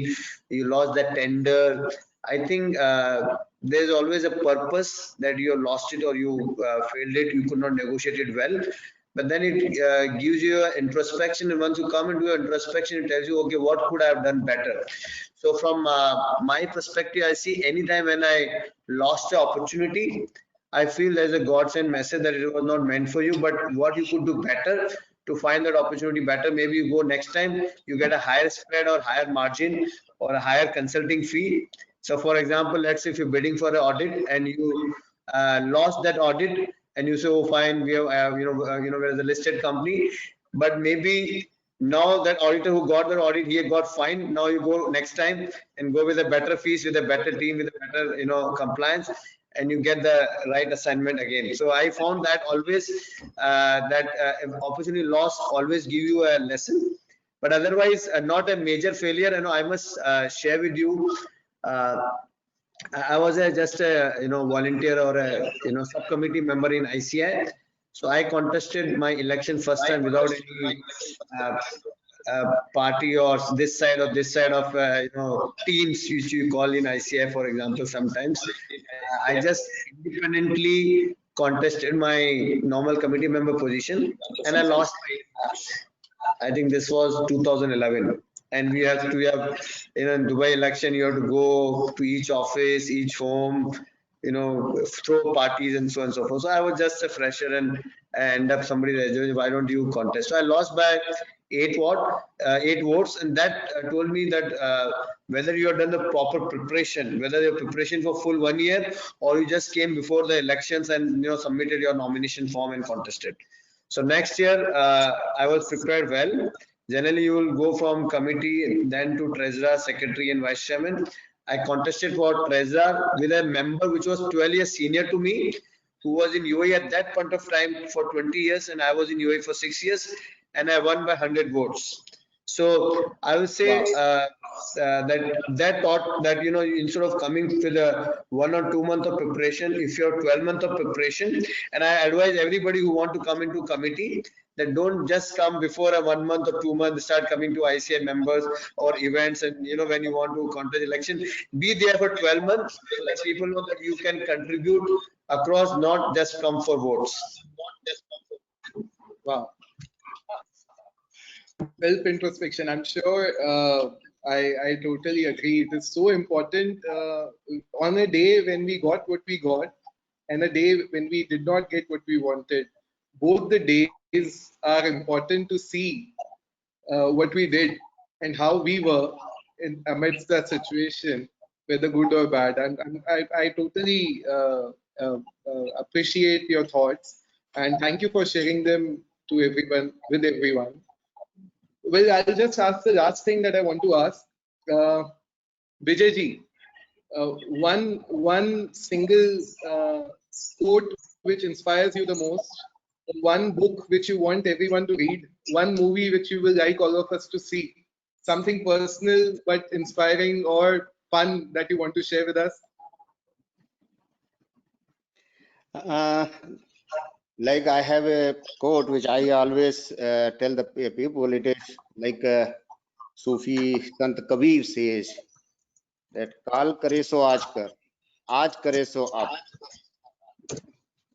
you lost the tender. I think there's always a purpose that you lost it or you failed it, you could not negotiate it well. But then it gives you an introspection, and once you come into your introspection, it tells you, okay, what could I have done better? So from my perspective, I see anytime when I lost the opportunity, I feel there's a godsend message that it was not meant for you, but what you could do better to find that opportunity better. Maybe you go next time, you get a higher spread or higher margin or a higher consulting fee. So for example, let's say if you're bidding for an audit and you lost that audit, and you say, oh fine, we have we're a listed company, but maybe now that auditor who got the audit, he got fined. Now you go next time and go with a better fees, with a better team, with a better compliance, and you get the right assignment again. So I found that always that opportunity loss always give you a lesson, but otherwise not a major failure. I must share with you. I was just a volunteer or a subcommittee member in ICAI. So I contested my election first time without any party or this side of teams which you call in ICAI, for example. Sometimes I just independently contested my normal committee member position, and I lost my 8 votes. I think this was 2011. And we have, in Dubai election, you have to go to each office, each home, throw parties and so on and so forth. So I was just a fresher, and I end up somebody said, why don't you contest? So I lost by 8 votes, and that told me that whether you have done the proper preparation, whether your preparation for full 1 year, or you just came before the elections and submitted your nomination form and contested. So next year, I was prepared well. Generally, you will go from committee, then to treasurer, secretary, and vice chairman. I contested for treasurer with a member which was 12 years senior to me, who was in UAE at that point of time for 20 years, and I was in UAE for 6 years, and I won by 100 votes. So I will say that thought that instead of coming with a 1 or 2 month of preparation, if you have 12 months of preparation, and I advise everybody who want to come into committee that don't just come before a 1 month or 2 months, start coming to ICAI members or events, and when you want to contest election, be there for 12 months so that people know that you can contribute across, not just come for votes. Wow. Self-introspection. I'm sure I totally agree. It is so important on a day when we got what we got and a day when we did not get what we wanted. Both the days are important to see what we did and how we were amidst that situation, whether good or bad. And I totally appreciate your thoughts, and thank you for sharing them to everyone, with everyone. Well, I'll just ask the last thing that I want to ask. Vijay ji, one single quote which inspires you the most, one book which you want everyone to read, one movie which you will like all of us to see, something personal but inspiring or fun that you want to share with us? Like I have a quote which I always tell the people. It is like Sufi Sant Kabir says that Kal kare so aaj kare so ab.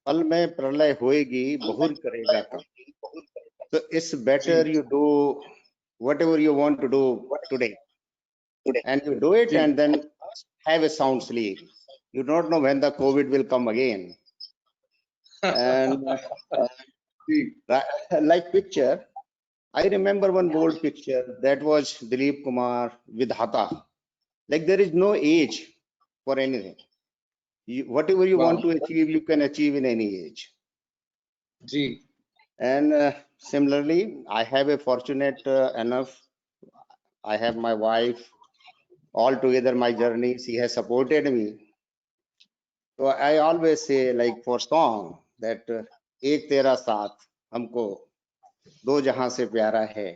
Kal mein pralay hoegi, bahur karega kab. So it's better you do whatever you want to do today, and you do it, and then have a sound sleep. You don't know when the COVID will come again. And like picture, I remember one old picture that was Dilip Kumar with Hata. Like there is no age for anything. Whatever you want to achieve, you can achieve in any age. Gee. And similarly, I have a fortunate enough. I have my wife. All together, my journey, she has supported me. So I always say, like for song, that एक तेरा साथ हमको दो जहां से प्यारा है,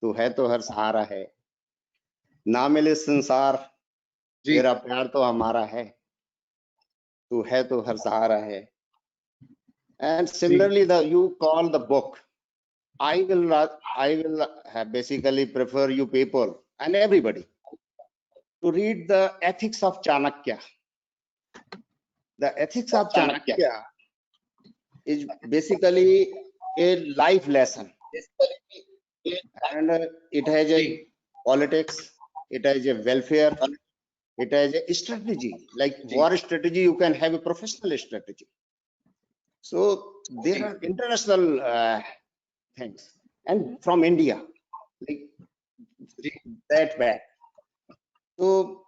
तू है तो हर सहारा है, ना मिले संसार तेरा प्यार तो हमारा है, तू है तो हर सहारा है. And similarly, you call the book, I will basically prefer you people and everybody to read the Ethics of Chanakya. The Ethics of Chanakya is basically a life lesson, and it has a politics, it has a welfare, it has a strategy. Like war strategy, you can have a professional strategy. So there are international things, and from India, like that back. So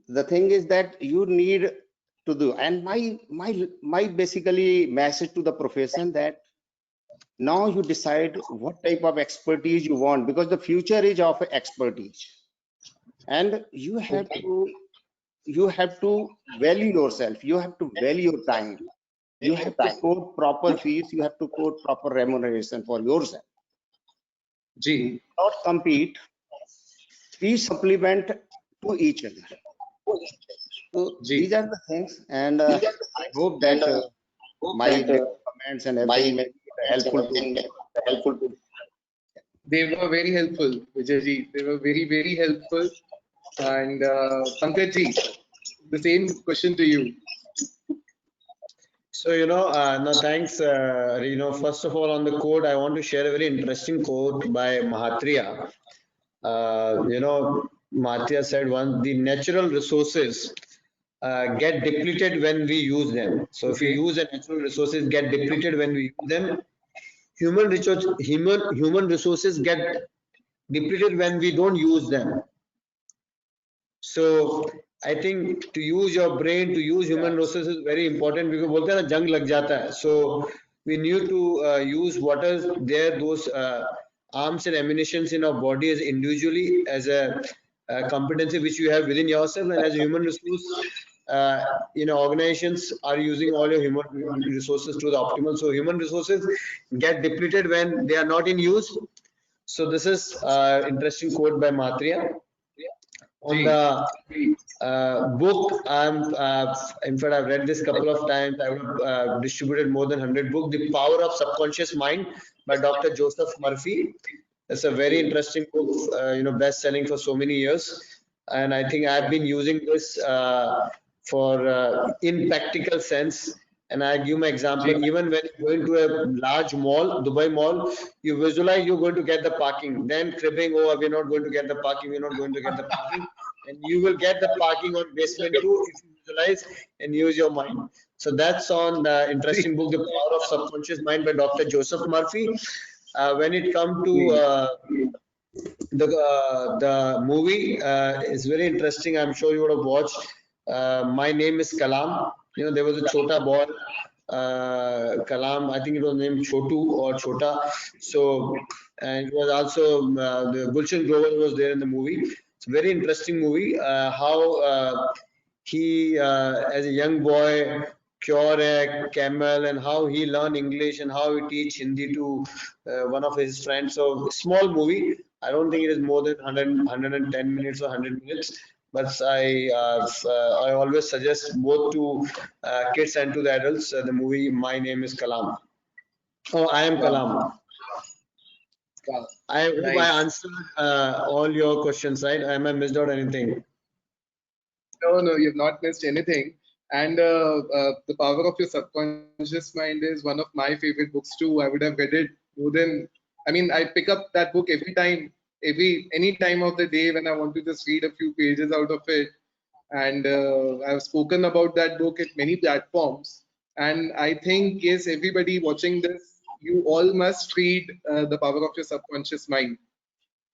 the thing is that you need to do, and my basically message to the profession, that now you decide what type of expertise you want, because the future is of expertise, and you have to value yourself, you have to value your time, you have to quote proper fees, you have to quote proper remuneration for yourself. Not compete, we supplement to each other. So these are the things, and I hope that my comments and everything may be helpful to. They were very helpful, Vijay ji. They were very, very helpful. And Pankaj ji, the same question to you. So, no, thanks. First of all, on the quote, I want to share a very interesting quote by Mahatria. Mahatria said once, the natural resources get depleted when we use them. So if we use the natural resources get depleted when we use them, human resources get depleted when we don't use them. So I think to use your brain, to use human resources is very important because बोलते हैं ना जंग लग जाता है. So we need to use what is there, those arms and ammunitions in our body as individually, as a competency which you have within yourself, and as a human resource, organizations are using all your human resources to the optimal. So human resources get depleted when they are not in use. So this is interesting quote by Mahatria. On the book, in fact, I've read this couple of times. I've distributed more than 100 books. The Power of Subconscious Mind by Dr. Joseph Murphy. It's a very interesting book, best-selling for so many years. And I think I've been using this for in practical sense. And I give my example, even when you go into a large mall, Dubai Mall, you visualize you're going to get the parking, then cribbing, oh, we're not going to get the parking, we're not going to get the parking. And you will get the parking on basement too if you visualize and use your mind. So that's on the interesting book, The Power of Subconscious Mind by Dr. Joseph Murphy. When it comes to the movie, it's very interesting. I'm sure you would have watched My Name is Kalam. There was a Chota boy, Kalam, I think it was named Chotu or Chota. So, and it was also the Gulshan Grover was there in the movie. It's a very interesting movie. How he, as a young boy, cure a camel, and how he learned English and how he teach Hindi to one of his friends. So, small movie. I don't think it is more than 110 minutes or 100 minutes. But I always suggest both to kids and to the adults the movie My Name is Kalam. Oh, I am Kalam. I hope I answered all your questions, right? Am I missed out anything? No, you've not missed anything. And The Power of Your Subconscious Mind is one of my favorite books too. I would have read it more than, I pick up that book every time. Any time of the day when I want to just read a few pages out of it. And I've spoken about that book at many platforms. And I think, yes, everybody watching this, you all must read The Power of Your Subconscious Mind.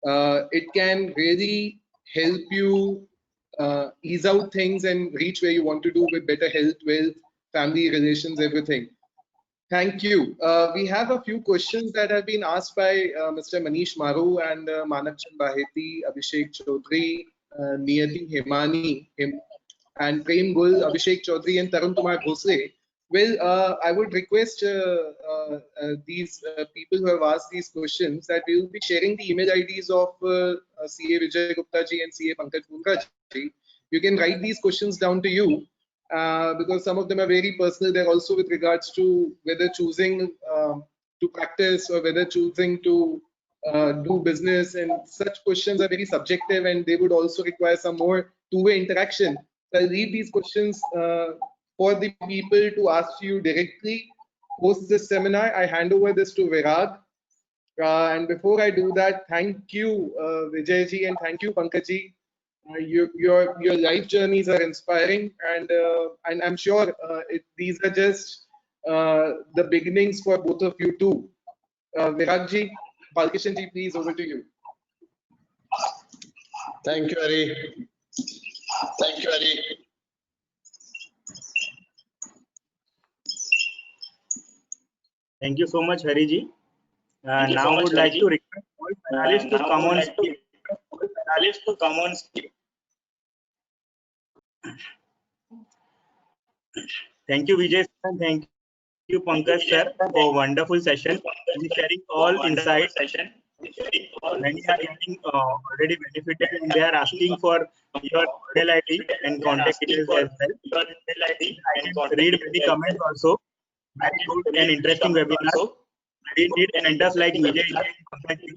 It can really help you ease out things and reach where you want to do with better health, wealth, family, relations, everything. Thank you. We have a few questions that have been asked by Mr. Manish Maru and Manakchan Baheti, Abhishek Chaudhary, Niyati Hemani, and Prem Gul, Abhishek Chaudhary, and Tarun Kumar Bhosle. Well, I would request these people who have asked these questions that we will be sharing the email IDs of CA Vijay Gupta ji and CA Pankaj Mundra ji. You can write these questions down to you. Because some of them are very personal. They're also with regards to whether choosing to practice or whether choosing to do business, and such questions are very subjective and they would also require some more two-way interaction. So I'll leave these questions for the people to ask you directly. Post this seminar, I hand over this to Virag. And before I do that, thank you Vijay ji and thank you Pankaj ji. Your life journeys are inspiring, and I'm sure these are just the beginnings for both of you too. Virag ji, Balkishan ji, please, over to you. Thank you, Hari. Thank you, Hari. Thank you so much, Hari ji. Now I would like to request all panelists to come on stage. Thank you, Vijay, and thank you, Pankaj sir, for a wonderful session and sharing all insights. Many are getting already benefited, and they are asking for your email ID and contact details as well. I can read many comments also. Very good and interesting webinar. We need mentors like Vijay and Pankaj ji.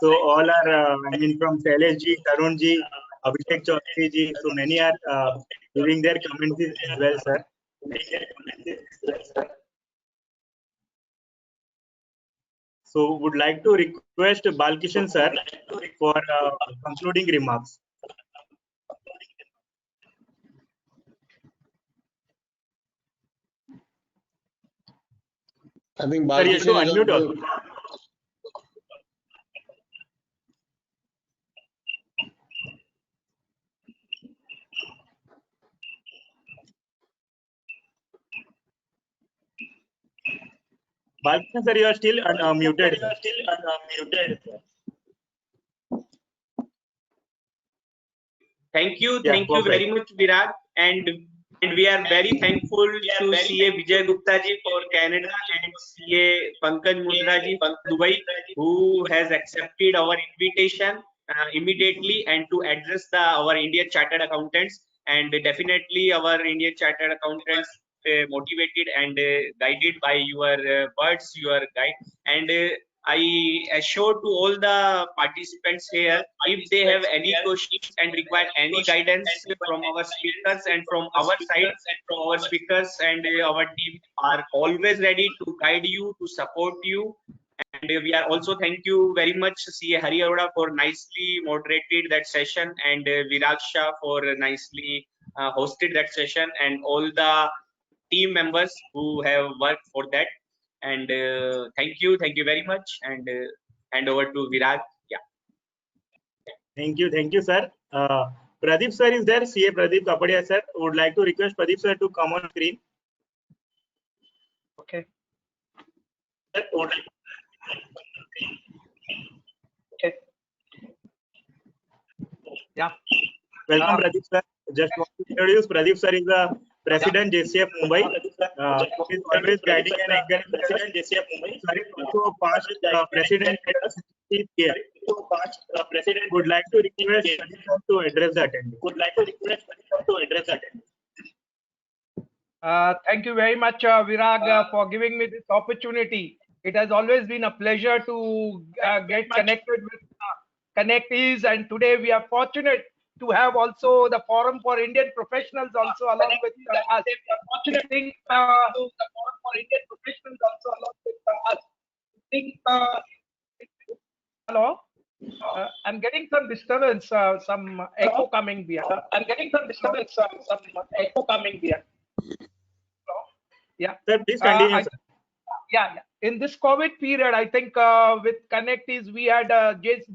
So all are, from Shailesh ji, Tarun ji, Abhishek Chaudhary ji. So many are giving their comments as well, sir. So would like to request Balkishan sir for concluding remarks. I think Sir, you have to Balkishan is on unmute also. mute. Balkishan sir, you are still muted. Thank you Yeah, perfect. very much, Virag, and we are very thankful to CA Vijay Gupta ji for Canada and CA Pankaj Mundra ji for Dubai, who has accepted our invitation immediately and to address our Indian Chartered Accountants, and definitely our Indian Chartered Accountants motivated and guided by your words, your guide, and I assure to all the participants here, if they have any questions and require any guidance from our speakers and from our side, from our speakers and our team are always ready to guide you, to support you. And we are also thank you very much CA Hari Arora for nicely moderated that session, and Virag Shah for nicely hosted that session, and all the team members who have worked for that. And thank you very much, and hand over to Virag. Yeah. Thank you, sir. Pradeep sir is there. CA Pradeep Kapadia sir would like to request Pradeep sir to come on screen. Okay. Yeah. Welcome, Pradeep sir. Just want to introduce Pradeep sir is the President JCAF Mumbai. He is always guiding and encouraging President JCAF Mumbai. Sir is also past President here. Would like to request Pradeep sir to address the attendee. Thank you very much, Virag, for giving me this opportunity. It has always been a pleasure to get connected with connectees, and today we are fortunate to have also the Forum for Indian Professionals also along with us. Hello? I'm getting some disturbance, some echo coming here. Yeah. Sir, please continue, sir. Yeah. In this COVID period, I think with connectees, we had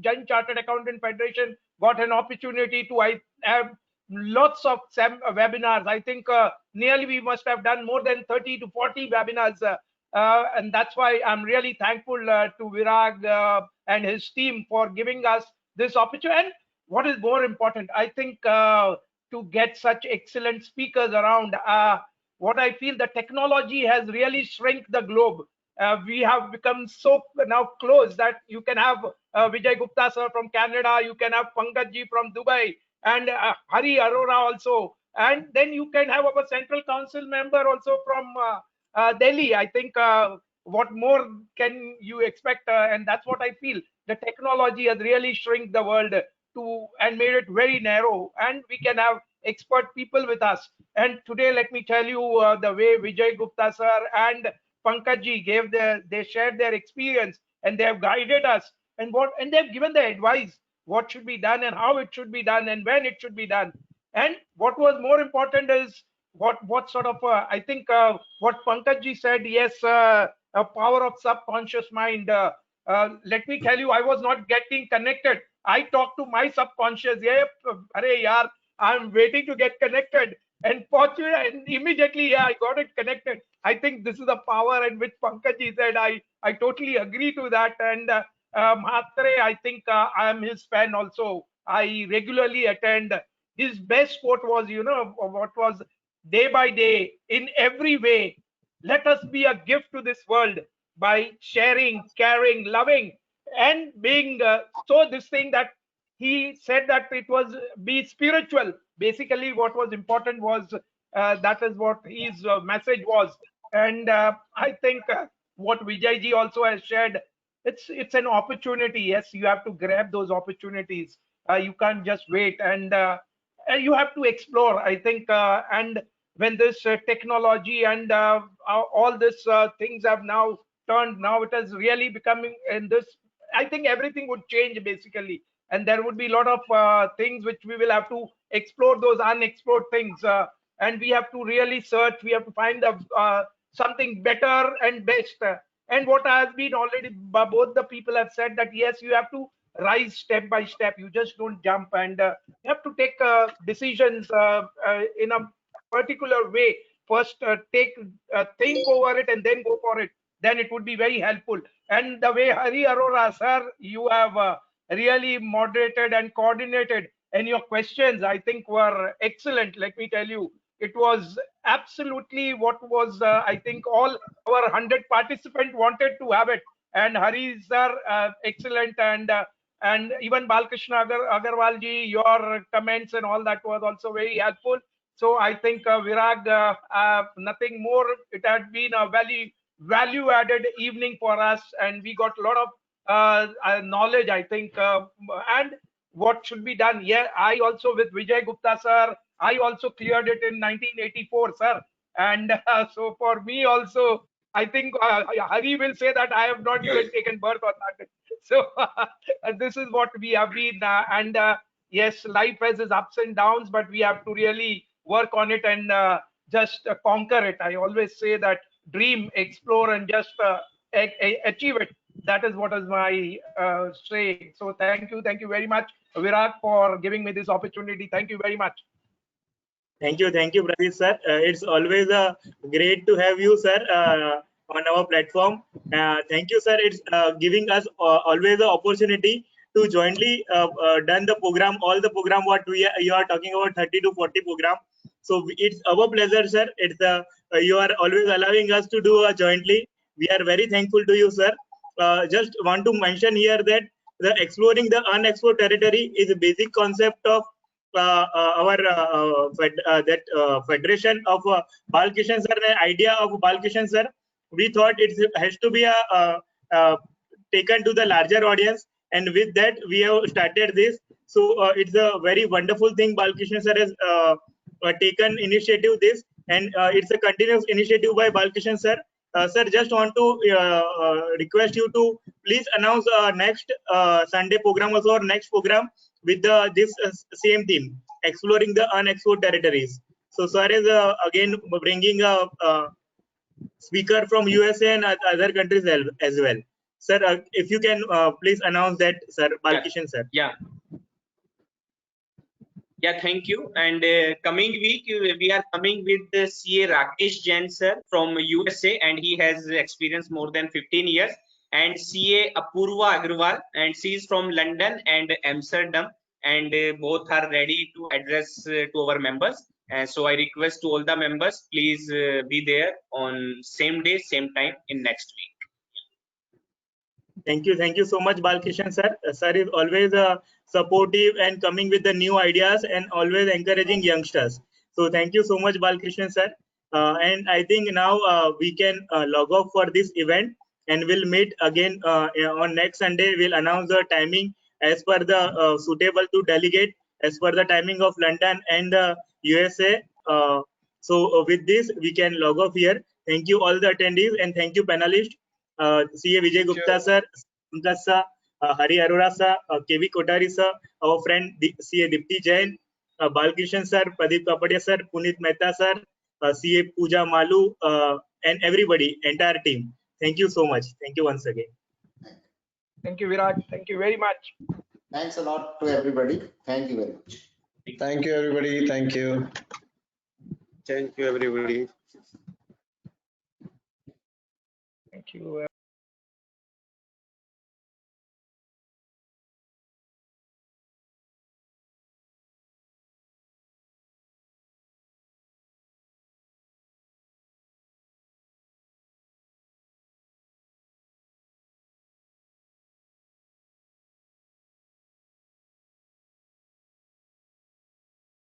Jan Chartered Accountant Federation got an opportunity to have lots of webinars. I think nearly we must have done more than 30 to 40 webinars. And that's why I'm really thankful to Virag and his team for giving us this opportunity. And what is more important, I think to get such excellent speakers around, what I feel the technology has really shrunk the globe. We have become so now close that you can have Vijay Gupta sir from Canada, you can have Pankaj ji from Dubai, and Hari Arora also, and then you can have our Central Council member also from Delhi. I think what more can you expect? And that's what I feel. The technology has really shrunk the world and made it very narrow, and we can have expert people with us. And today, let me tell you the way Vijay Gupta sir and Pankaj ji they shared their experience, and they have guided us, and they've given the advice what should be done and how it should be done and when it should be done. And what was more important is what sort of I think what Pankaj ji said. Yes, a power of subconscious mind. Let me tell you, I was not getting connected. I talked to my subconscious. Yeah, arey yaar, I'm waiting to get connected. And fortunately, and immediately, yeah, I got it connected. I think this is the power, and which Pankaj ji said, I totally agree to that. And Mhatre, I think I am his fan also. I regularly attend. His best quote was, what was day by day, in every way, let us be a gift to this world by sharing, caring, loving, and being so this thing that he said that it was be spiritual. Basically, what was important was that is what his message was. And I think what Vijay ji also has shared, it's an opportunity. Yes, you have to grab those opportunities. You can't just wait, and you have to explore. I think, and when this technology and all this things have now turned. Now it is really becoming in this. I think everything would change basically, and there would be a lot of things which we will have to explore, those unexplored things, and we have to really search. We have to find something better and best. And what has been already, both the people have said that yes, you have to rise step by step. You just don't jump, and you have to take decisions in a particular way. First, think over it and then go for it. Then it would be very helpful. And the way Hari Arora, sir, you have really moderated and coordinated, and your questions, I think, were excellent. Let me tell you, it was absolutely what was, I think, all our 100 participants wanted to have it. And Hari, sir, excellent. And even Balkrishna Agarwal ji, your comments and all that was also very helpful. So I think Virag, nothing more. It had been a very value added evening for us, and we got a lot of knowledge, I think, and what should be done. Yeah, I also with Vijay Gupta sir, I also cleared it in 1984, sir. And so for me also, I think Hari will say that I have not even taken birth on that. So this is what we have been. And yes, life has its ups and downs, but we have to really work on it and just conquer it. I always say that dream, explore, and just achieve it. That is what is my saying. So thank you very much, Virag, for giving me this opportunity. Thank you very much. Thank you, Pradeep sir. It's always great to have you, sir, on our platform. Thank you, sir. It's giving us always the opportunity to jointly done the program, all the program what you are talking about, 30 to 40 program. So it's our pleasure, sir. It's you are always allowing us to do jointly. We are very thankful to you, sir. Just want to mention here that the exploring the unexplored territory is a basic concept of our federation of Balkishan sir. The idea of Balkishan sir, we thought it has to be taken to the larger audience, and with that we have started this. So it's a very wonderful thing Balkishan sir has taken initiative this, and it's a continuous initiative by Balkishan sir. Sir, just want to request you to please announce next Sunday program also, or next program with this same theme, exploring the unexplored territories. So sir is again bringing a speaker from USA and other countries as well. Sir, if you can please announce that, sir, Balkishan sir. Yeah, thank you. And coming week, we are coming with the CA Rakesh Jain sir from USA, and he has experience more than 15 years. And CA Apurva Agarwal, and she is from London and Amsterdam, and both are ready to address to our members. And so I request to all the members, please be there on same day, same time in next week. Thank you so much, Balkishan sir. Sir is always supportive and coming with the new ideas and always encouraging youngsters. So thank you so much, Balkishan sir. And I think now we can log off for this event, and we'll meet again on next Sunday. We'll announce the timing as per the suitable to delegate as per the timing of London and USA. So with this, we can log off here. Thank you all the attendees, and thank you panelists. CA Vijay Gupta sir, Pankaj sir, Hari Arora sir, KV Kotari sir, our friend CA Dipti Jain, Balkishan sir, Pradeep Kapadia sir, Puneet Mehta sir, CA Pooja Malu, and everybody, entire team. Thank you so much. Thank you once again. Thank you, Virag. Thank you very much. Thanks a lot to everybody. Thank you very much. Thank you, everybody. Thank you. Thank you, everybody. Thank you.